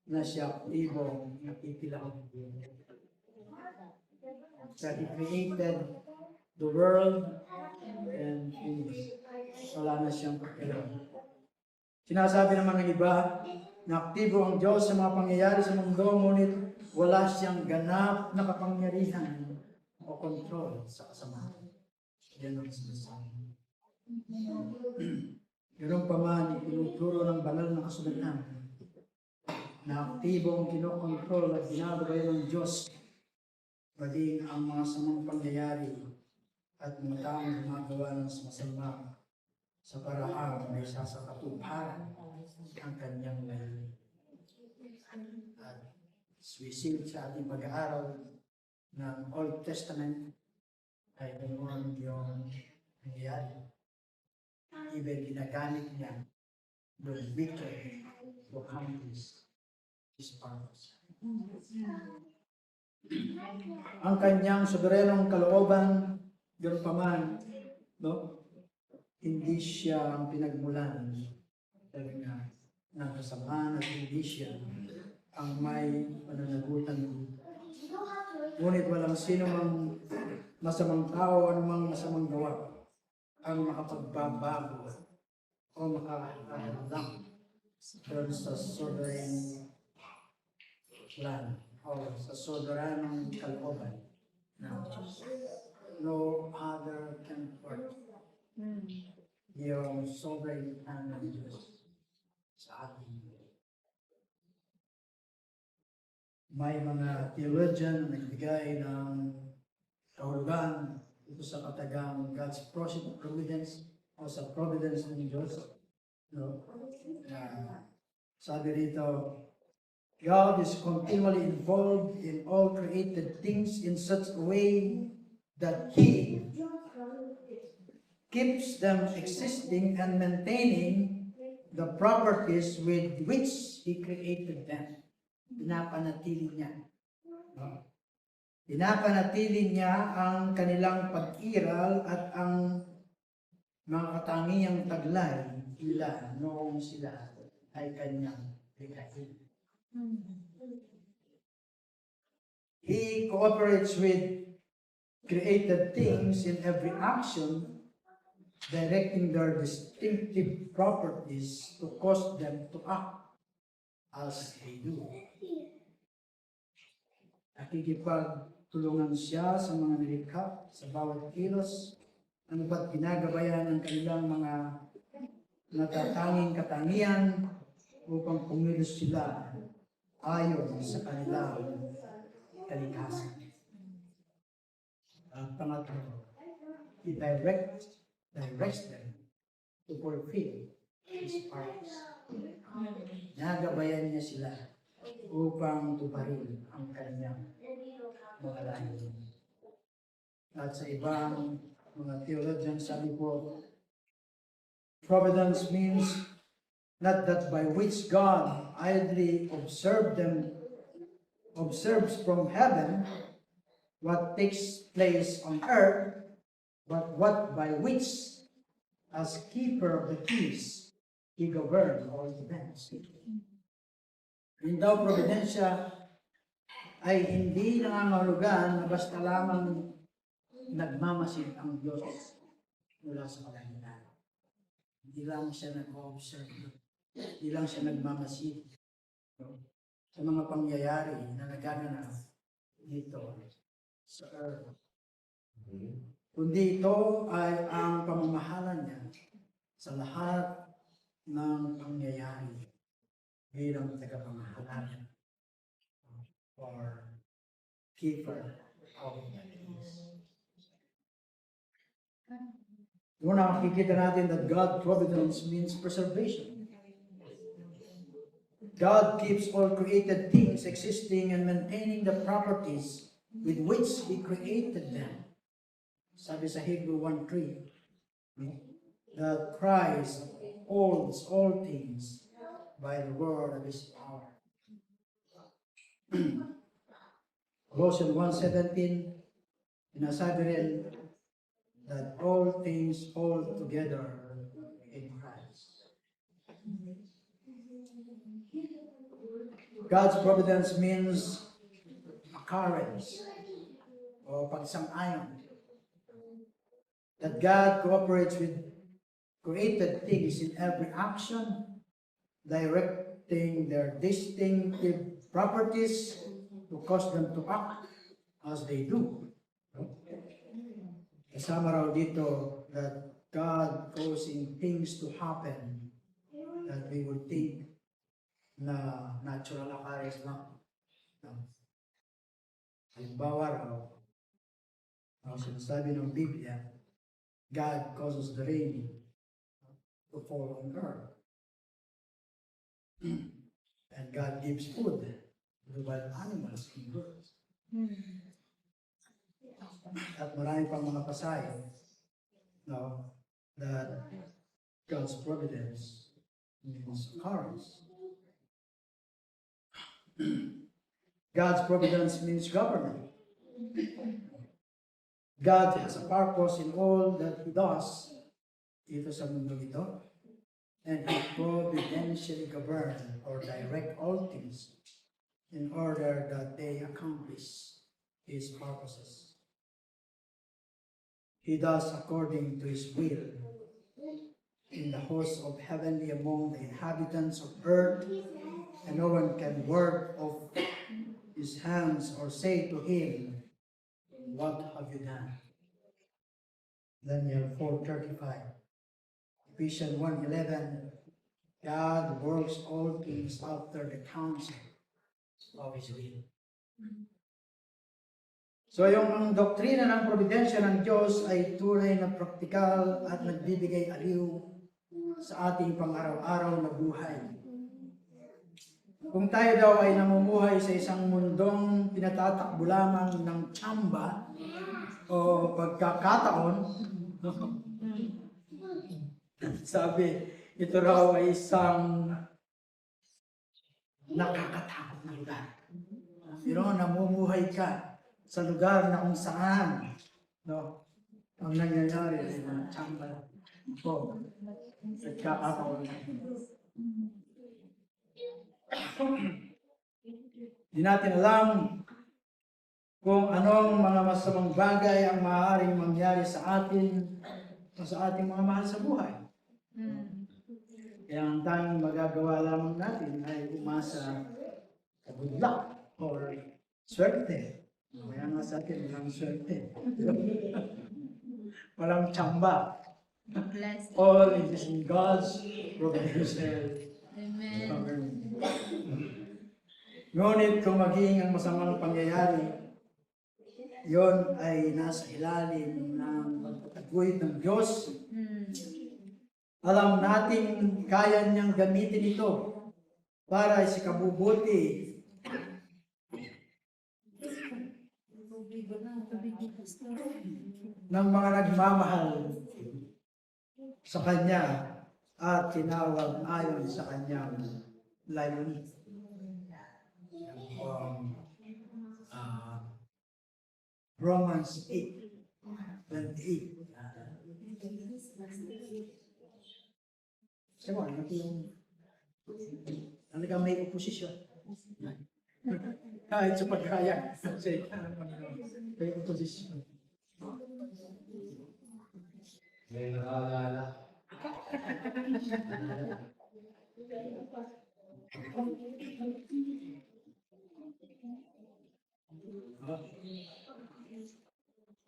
na siya aktibong nakikilaw. So He created the world and wala na siyang kakilaw. Sinasabi naman ng iba na aktibo ang Diyos sa mga pangyayari sa mundo, ngunit wala siyang ganap na kapangyarihan o kontrol sa kasamahan. Yan ang sinasabi. Ganoon pa man, itinuturo ng banal na kasulatan na aktibong kinokontrol at ginagabayan ng Diyos maging ang mga samang pangyayari at mga taong gumagawa ng masama sa parahang may sasakatuparan ang kanyang layunin. At swisil sa ating pag-aaral ng Old Testament ay ganoon yung nangyayari. Even ginagamit niya the wicked to accomplish his purpose. Ang kanyang soberanong kalooban, ganoon pa man, no? Hindi siya ang pinagmulan talaga ng kasamaan at hindi siya ang may pananagutan. Ngunit walang sino mang masamang tao, anumang masamang gawa ang makapagbabago o makakahalang sa sovereign plan o sa soberanong kalooban ng Diyos. No other can work yung sovereign plan ng Diyos sa ating. May mga theologian na nagbigay ng kahulugan ito sa katagang God's providence o sa providence ng Diyos. No? Sabi rito, God is continually involved in all created things in such a way that He keeps them existing and maintaining the properties with which He created them. Pinapanatili niya. No? Pinapanatili niya ang kanilang pag-iral at ang mga katangiang taglay nila noong sila ay kanyang likhain. He cooperates with created things in every action, directing their distinctive properties to cause them to act as they do. Nakikipagtulungan siya sa mga nilikha sa bawat kilos, ano ba't ginagabayan ng kanilang mga natatanging katangian upang kumilos sila ayon sa kanilang kalikasan. Ang pangatlo, He directs them to fulfill His purpose. Nagabayan niya sila upang tuparin ang kanyang mga layunin. At sa ibang mga theologians, sabi po, providence means not that by which God idly observes from heaven what takes place on earth, but what by which, as keeper of the keys, He governs all events. Yung daw providensya ay hindi nangangahulugan na basta lamang nagmamasid ang Diyos mula sa kalangitan. Hindi lang siya nag-observe. Hindi lang siya nagmamasid sa mga pangyayari na nagaganap dito sa earth. Kundi ito ay ang pamamahalan niya sa lahat ng pangyayari bilang tagapamahalan or keeper of the peace. Una, makikita natin that God's providence means preservation. God keeps all created things existing and maintaining the properties with which He created them. Sabi sa Hebrew 1:3, that Christ holds all things by the word of His power. Colossians 1:17, sinasabi rin that all things hold together in Christ. God's providence means occurrence o pagsang-ayon. That God cooperates with created things in every action, directing their distinctive properties to cause them to act as they do. Kasama raw dito that God causing things to happen that we would think na natural occurrence lang. Halimbawa raw, ang sinasabi ng Biblia, God causes the rain to fall on earth. And God gives food to the wild animals and birds. At marami pang mga pasahe, no, that God's providence means occurrence. God's providence means government. God has a purpose in all that He does dito sa mundo ito. And He providentially govern or direct all things in order that they accomplish His purposes. He does according to His will in the hosts of heavenly among the inhabitants of earth, and no one can work of His hands or say to Him, what have you done? Daniel 4:35. Ephesians 1:11, God works all things after the counsel of His will. So yung doktrina ng providensya ng Diyos ay tunay na praktikal at nagbibigay aliw sa ating pang-araw-araw na buhay. Kung tayo daw ay namumuhay sa isang mundong pinatatakbo lamang ng tsamba o pagkakataon, sabi, ito raw ay isang nakakatakot na lugar. Pero namumuhay ka sa lugar na kung saan, no, ang nangyayari ay mga tsamba o pagkakataon. Hindi natin alam kung anong mga masamang bagay ang maaaring mangyari sa atin o sa ating mga mahal sa buhay. Kaya ang tanging magagawa lamang natin ay umasa sa good luck or swerte. Kaya nga sa atin, walang swerte. Walang tsamba. All it is in God's providential. Amen. Ngunit kung maging ang masamang pangyayari, yon ay nasa ilalim ng pagtataguy ng Diyos. Alam natin kaya niyang gamitin ito para sa kabubuti ng mga nagmamahal sa Kanya at tinawag ayon sa Kanyang layunin. Romans 8:28. Sabi mo, ano ka may oposisyon? Kahit sa pagkaya, may oposisyon. May nakaalala.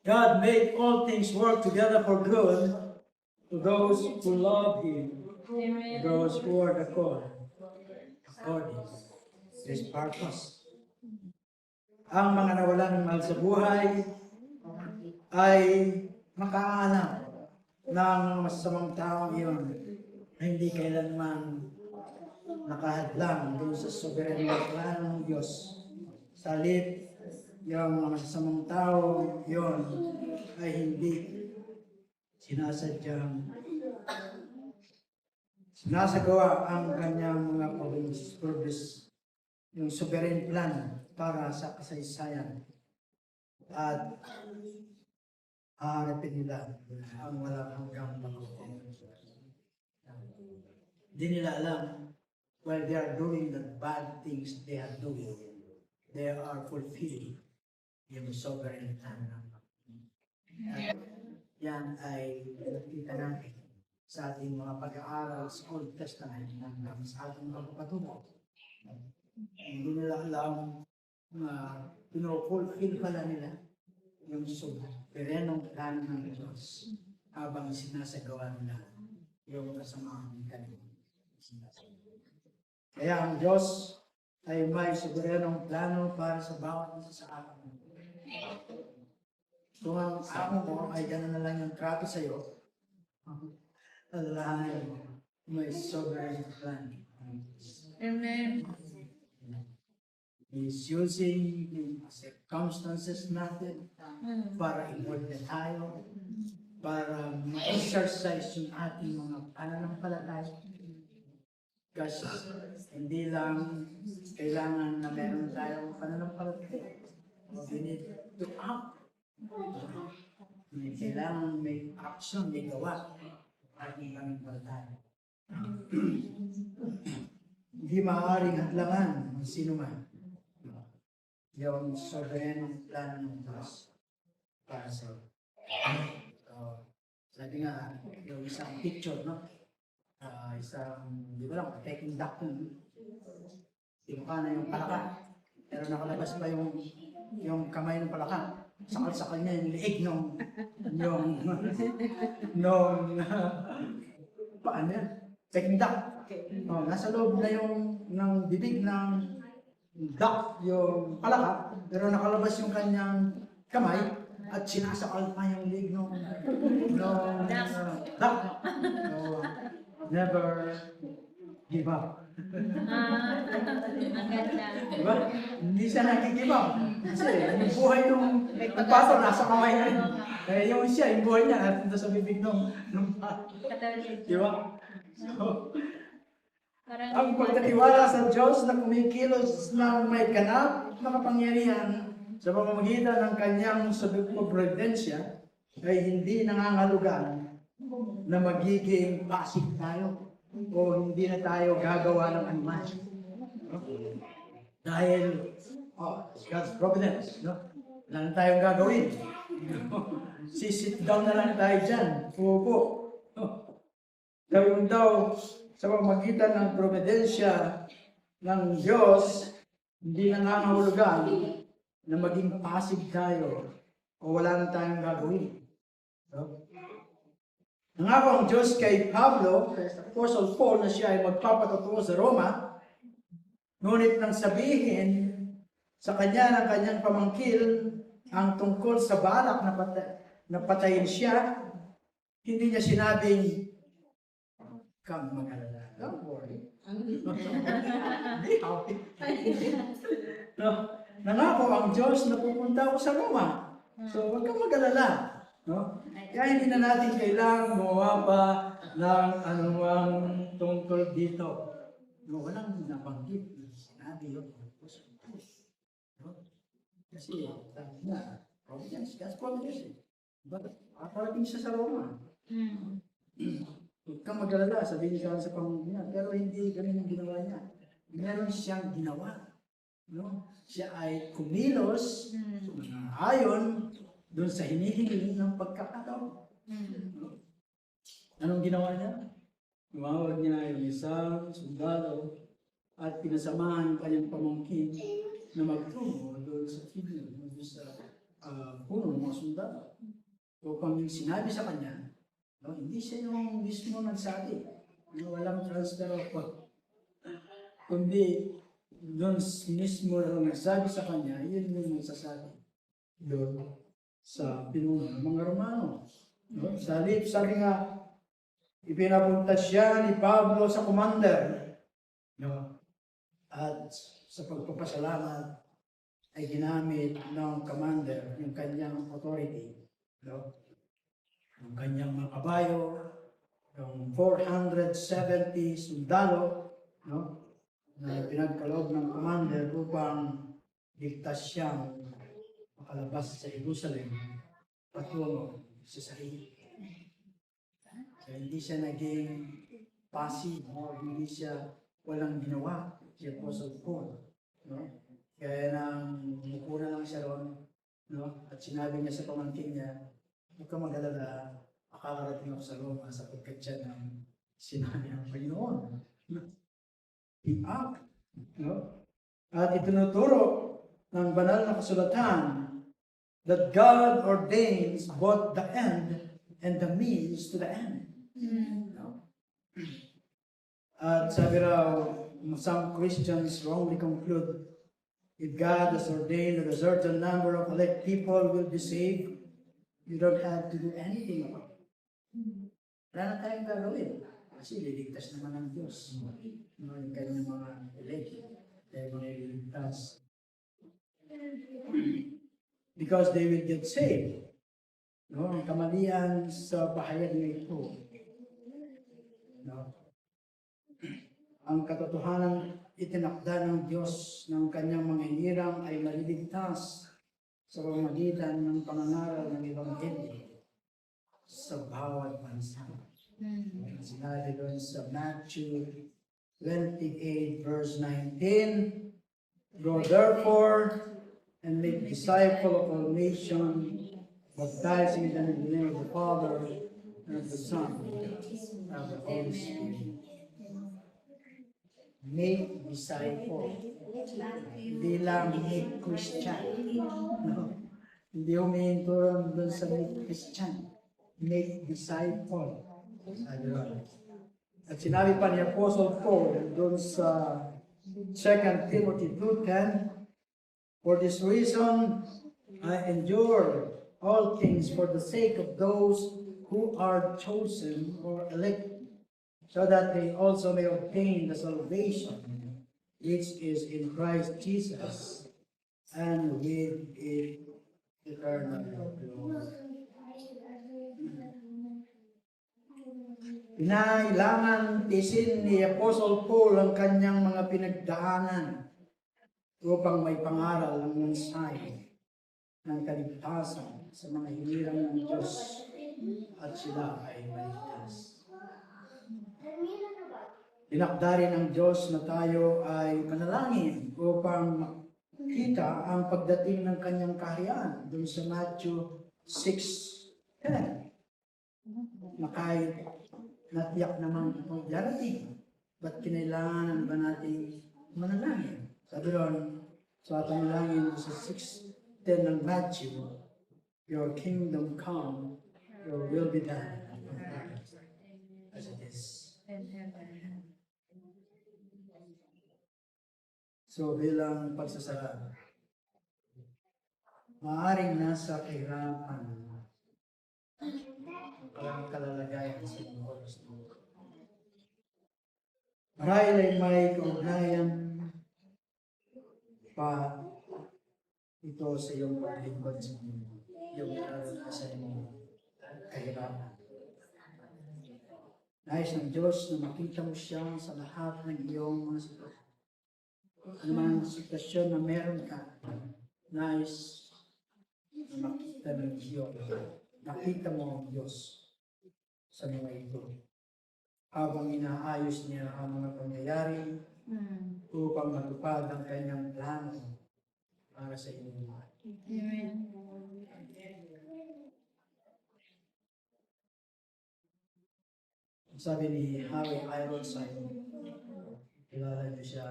God made all things work together for good to those who love Him, to those who are the called according to His purpose. Ang mga nawalan ng mahal sa buhay ay makaalam ng masasamang taong iyon na hindi kailanman nakahadlang doon sa soberano na plano ng Diyos. Sa halip, yung mga masasamang tao iyon ay hindi sinasagawa ang kanyang mga purpose, yung sovereign plan para sa kasaysayan at haharapin nila ang walang hanggang pagkukulang. Hindi nila alam while they are doing the bad things they are doing, they are fulfilling yung sovereign plan ng Panginoon. Yan ay nakita natin sa ating mga pag-aaral sa Old Testament hanggang sa ating pagpapatungo. Hindi nila alam na pinufulfill pala nila yung sovereignong plano ng Diyos habang sinasagawa nila yung kasamang kanila. Kaya ang Diyos ay may soberanong plano para sa bawat isa sa atin. Kung ang amo mo ay gano'n na lang yung trato sa'yo, alalahanin mo, may sovereign plan. Amen. He's using the circumstances natin para i-mold na tayo, para ma-exercise yung ating mga pananampalataya. Kasi hindi lang kailangan na meron tayong pananampalataya. We need to act. Kailangan may action, may gawa ating pananampalataya. Hindi maaaring hadlangan ng sino man yung sovereign plano ng Diyos para sa so, sabi nga, yung isang picture, no? Isang, di ba lang, taking duck nun. Tinuka na yung palaka. Pero nakalabas pa yung kamay ng palaka. Sakal-sakal niya yung liig paano yan? Taking duck. Oh, nasa loob na yung ng bibig ng duck, yung palaka, pero nakalabas yung kanyang kamay at sinasakal pa yung leg ng duck. So, never give up. Ang ganda. Diba? Hindi siya nag-give up. Kasi yung buhay ng pato nasa kamay na rin. Eh, yung siya, yung buhay niya natin sa bibig ng pato. Katawid. Diba? So, Parang ang pagtatiwala sa Diyos na kumikilos ng may ganap na kapangyarihan sa pamamagitan ng kanyang sabik o providensya ay hindi nangangalugan na magiging pasig tayo o hindi na tayo gagawa ng anuman. No? Dahil God's providence, no? Wala na tayong gagawin. Sit down na lang tayo dyan. Upo. Gawin daw sa pamamagitan ng providensya ng Diyos, hindi nangangahulugan na maging pasig tayo o wala na tayong gagawin. So, nangako ang Diyos kay Pablo, kay Apostle Paul, na siya ay magpapatutungo sa Roma, ngunit nang sabihin sa kanya ng kanyang pamangkin ang tungkol sa balak na patayin siya, hindi niya sinabing, "Come, mag-alala. Don't worry." Be happy. No, nangako ang Diyos na pupunta ako sa Roma. So, huwag kang mag-alala. No? Kaya hindi na natin kailangang gumawa pa ng anumang tungkol dito. No, walang nabanggit na sinabi yun. No? Kasi, providence, God's providence. Bakit? Parating siya sa Roma. Huwag kang mag-alala, sabihin ka sa pamangkin niya. Pero hindi ganun yung ginawa niya. Meron siyang ginawa. No? Siya ay kumilos ayon doon sa hinihingi ng pagkakataon. No? Anong ginawa niya? Tumawag niya yung isang sundalo at pinasamahan ang kanyang pamangkin na magtungo doon sa field, doon sa puno ng mga sundalo. So kung sinabi sa kanya, no, hindi siya yung mismo nagsabi. No, walang transfer of kundi doon mismo na nagsabi sa kanya, yun yung nagsasabi doon sa pinuno ng mga Romano. No? Sabi nga, ipinapunta siya ni Pablo sa commander. No? At sa pagpapasalamat ay ginamit ng commander yung kanyang authority. No? Yung kanyang mga kabayo, yung 470 sundalo, no? Na pinagkaloob ng commander upang ligtas siyang makalabas sa Jerusalem patungo sa sarili. So, hindi siya naging passive o hindi siya walang ginawa si Apostle Paul. No? Kaya nang mukuna lang siya ron, no? At sinabi niya sa pamangkin niya, "Huwag kang mag-alala, akakarating ako sa Roma sapagkat siya ng sinabi ng Panginoon." I-act. No? At itinuturo ng banal na kasulatan that God ordains both the end and the means to the end. Mm. No? At sabi raw, some Christians wrongly conclude, if God has ordained that a certain number of elect people will be saved, you don't have to do anything about it. Wala na tayong gagawin. Kasi liligtas naman ng Diyos. Yung kanyang mga elect, tayo mga liligtas. Because they will get saved. No? Ang kamalian sa pahayag na ito. No? Ang katotohanan itinakda ng Diyos ng kanyang mga hinirang ay maliligtas sa pamamagitan ng pangangaral ng Ebanghelyo sa bawat bansa. Sinabi doon sa Matthew 28 verse 19, go therefore and make disciples of all nations, baptizing them in the name of the Father and of the Son and of the Holy Spirit. Make disciple. Hindi lang make Christian. No. Hindi humihinturan doon sa make Christian. Make disciple. At sinabi pa ni Apostle Paul doon sa 2 Timothy 2:10, for this reason I endure all things for the sake of those who are chosen or elected, so that they also may obtain the salvation which is in Christ Jesus and with it eternal glory. Kinailangan tisin ni Apostle Paul ang kanyang mga pinagdaanan upang may pangaral ng mensahe ng kaligtasan sa mga hinirang ng Diyos at sila ay maligtas. Tinakda rin ng Diyos na tayo ay manalangin upang makita ang pagdating ng kanyang kaharian doon sa Matthew 6:10. Na kahit natiyak naman ito darating, ba't kinailangan ba natin manalangin? Sabi doon, sa panalangin sa 6:10 ng Matthew, your kingdom come, your will be done as it is. So bilang pagsasara, maaaring nasa kahirapan, walang kalalagayan sa mga oras mo. Marahil ay may kaugnayan pa ito sa iyong paglingkod sa iyong naranasan mo kahirapan. Nais ng Diyos na makita mo siya sa lahat ng iyong mga sitwasyon. Anumang sitwasyon na meron ka, nais na makita ng Diyos. Nakita mo ang Diyos sa mga ito. Habang inaayos niya ang mga pangyayari upang matupad ang kanyang plano para sa inyong lahat. Amen. Sabi ni Harry Ironside, kilala niyo siya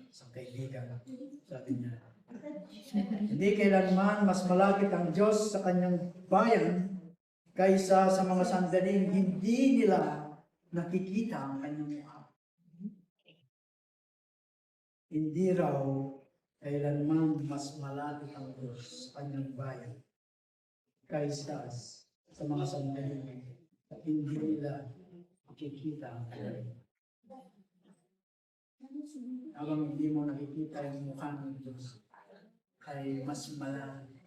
sa kaibigan. Sabi niya, hindi kailanman mas malapit ang Diyos sa kanyang bayan kaysa sa mga sandaling hindi nila nakikita ang kanyang mukha. Hindi raw kailanman mas malapit ang Diyos sa kanyang bayan kaysa sa mga sandaling hindi nila nakikita ang kanyang mukha. Habang hindi mo nakikita yung mukha ng Diyos, ay mas malapit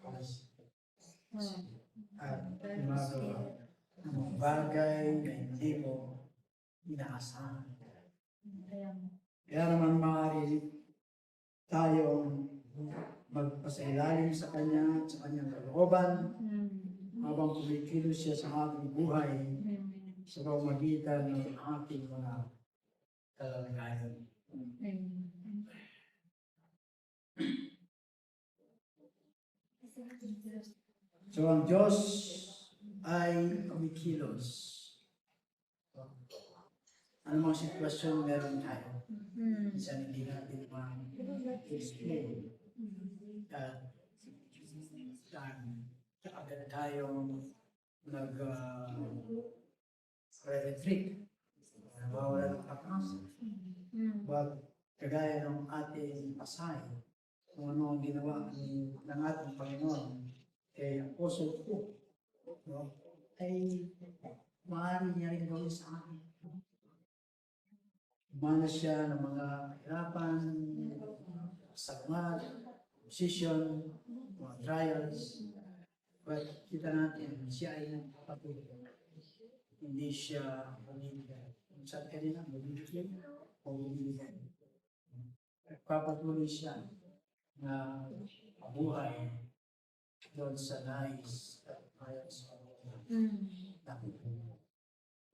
at gumagawa ng mga bagay na hindi mo inaasahan. Kaya naman maaari tayong magpasailalim sa Kanya at sa Kanyang kalooban habang kumikilos siya sa ating buhay sa pamamagitan ng ating mga kalalagayan. So ang Diyos ay kumikilos. Ano mga sitwasyon meron tayo? Minsan hindi natin ma-explain. At agad tayong retreat, nawawala ng pag-asa. Mm. But kagaya ng ating pasay, kung ano ang ginawa ng ating Panginoon kay Apostle Paul, no? Ay maaari niya rin gawin sa akin. Umanas siya ng mga kahirapan, sagat, position, mga trials. But kita natin, siya ay nagpapatuloy. Hindi siya bumibigay. Kung saan kanina, bumibigay o bumibigay. Nagpapatuloy siya na mabuhay doon sa nais at ayaw sa Mm.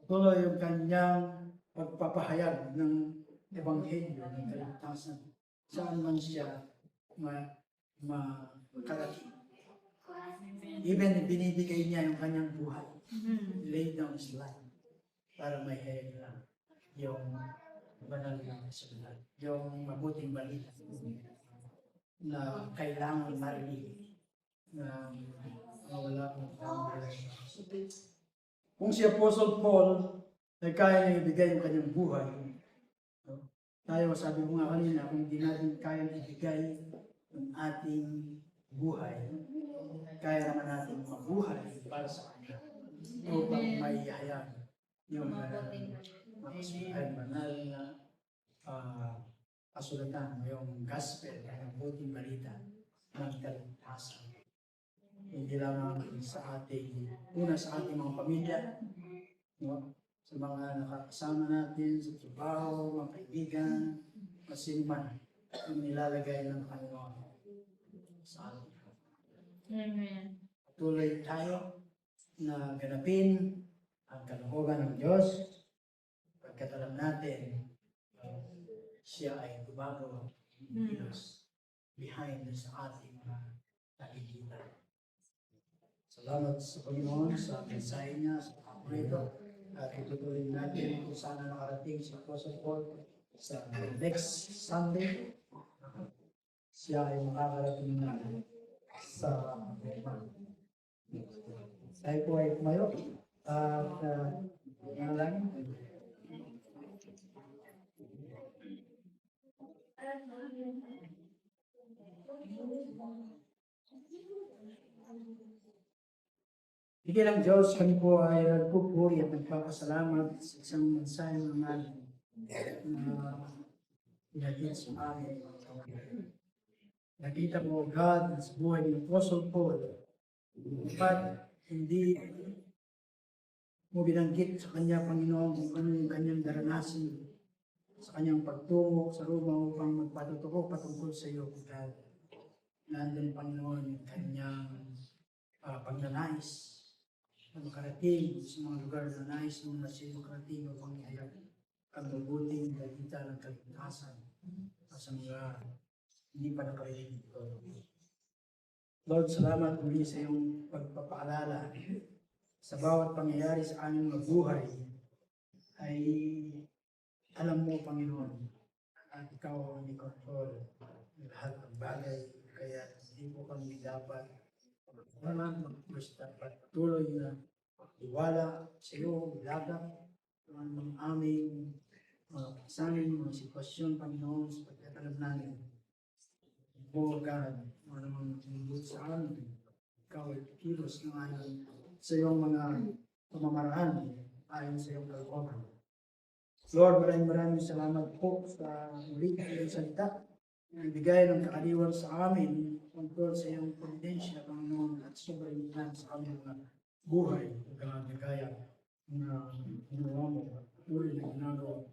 tuloy yung kanyang pagpapahayag ng Ebanghelyo ng kaligtasan. Saan man siya makarating. Even binibigay niya yung kanyang buhay. Mm. Lay down his life para may hayag yung banal na kasunod. Yung mabuting balita na kailangan marinig na wala kong kung si Apostle Paul ay kaya niya ibigay yung kanyang buhay, no? Tayo, sabi ko nga kanina, kung hindi natin kaya ibigay yung ating buhay, kaya naman natin mabuhay para sa kanya upang maihayag yung banal na kasulatan, yung gospel, yung buting balita ng kaligtasan. Hindi lamang sa ating, una sa ating mga pamilya, no? Sa mga nakakasama natin, sa trabaho, mga kaibigan, kasi man, yung nilalagay ng Panginoon sa atin. Amen. Tuloy tayo na ganapin ang kalooban ng Diyos pagkat alam natin siya ay gumagawa ng Diyos behind sa ating mga nakikita. Salamat sa Panginoon sa mensahe niya, sa paborito. At itutuloy natin kung saan na nakarating si Apostle Paul sa next Sunday. Siya ay makakarating na sa tayo po ay tumayo. At lang. Sige lang Diyos, kami po ay nagpupuri at nagpapasalamat sa isang mensahe ng namin na pinagin sa amin. Nakita mo, God, sa buhay ng Apostle Paul, but hindi mo binanggit sa kanya, Panginoon, kung ano yung kanyang daranasin sa kanyang pagtungo sa Roma upang magpatutuko patungkol sa iyo, God. Nandun, Panginoon, yung kanyang pagnanais na makarating sa mga lugar na nais mo na siya makarating upang ihayag ang mabuting balita ng kaligtasan sa mga hindi pa nakarinig ito. Lord, salamat muli sa iyong pagpapaalala sa bawat pangyayari sa aming mga buhay ay alam mo, Panginoon, at ikaw ang i-control ng lahat ng bagay, kaya hindi po kami dapat patuloy na iwala sa iyo, ilagak ang aming pasanin, mga sitwasyon, Panginoon, sa pagkakalam namin. O God, ano namang tumulog sa amin, ikaw ay kilos ng ayon sa iyong mga pamamaraan, ayon sa iyong kalooban. Lord, maraming salamat po sa ulit ng salita na ibigay ng kakaliwan sa amin tungkol sa iyong providensya, Panginoon, at sobrang plan sa aming mga buhay, kagaya na ginawa mo, tuloy na ginagawa.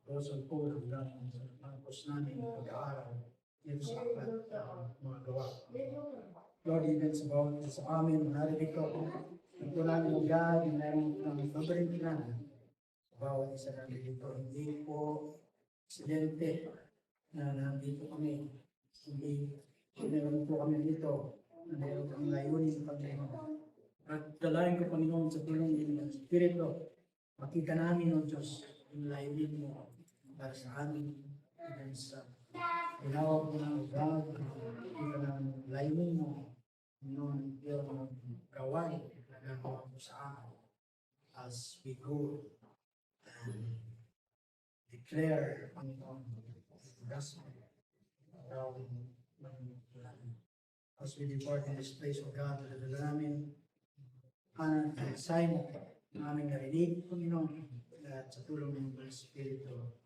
Apostle Paul, hanggang sa pangkos namin ng pag-aaral, dito sa mga gawa. Lord, even sa amin, narinig ko, ito namin ang God, na meron ng mabaling plan. Bawat isa namin dito, hindi po aksidente na nandito kami. Hindi meron po kami dito na meron kami layunin sa Panginoon. At dalayan ko, Panginoon, sa tulong ng Espiritu, makita namin, O Diyos, yung layunin mo para sa amin, even sa ginawa ko ng God, makita namin layunin mo, Panginoon, yung gawain na sa amin as we go and declare, Panginoon, the gospel around as we depart in this place, O God, dala namin ang sign ng aming narinig, Panginoon, at sa tulong ng Holy Espiritu,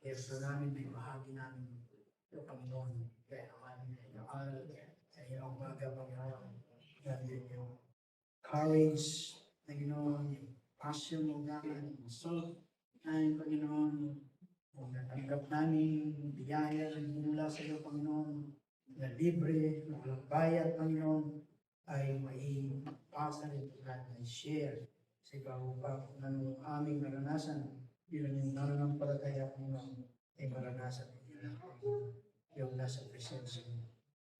ito namin may bahagi namin ito, Panginoon, kaya naman yung aral, kaya yung umaga, Panginoon, namin yung courage, Panginoon, yung passion mo namin, yung soul, namin, Panginoon, kung natanggap namin biyaya mula sa iyo, Panginoon, na libre, na walang bayad, Panginoon, ay maipasa rin at share sa ikaw pa ng aming naranasan. Yun yung nananampalataya, Panginoon, ay maranasan nila yung nasa presensya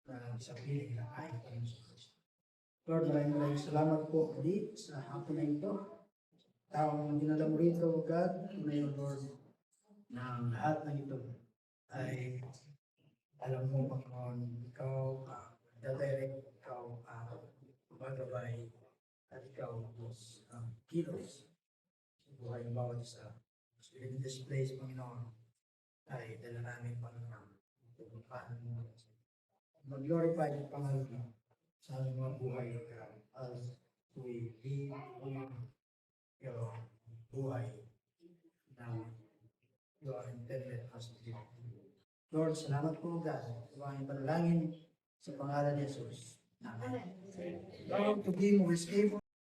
na sa piling na ay Panginoon sa Kristo. Lord, maraming salamat po ulit sa hapon na ito. Taong dinala mo rito, God, ngayon, Lord, na lahat ng ito ay alam mo, Panginoon, ikaw dadirect, ikaw magabay, at ikaw kilos sa buhay ng bawat isa. So in this place, Panginoon, ay dala namin, Panginoon, paano mo mag-glorify ng pangalan mo sa aming mga buhay as we live your buhay na you are intended us to live. Lord, salamat po, God. Sa mga panalangin sa pangalan ni Jesus. Amen. Lord, to be more stable.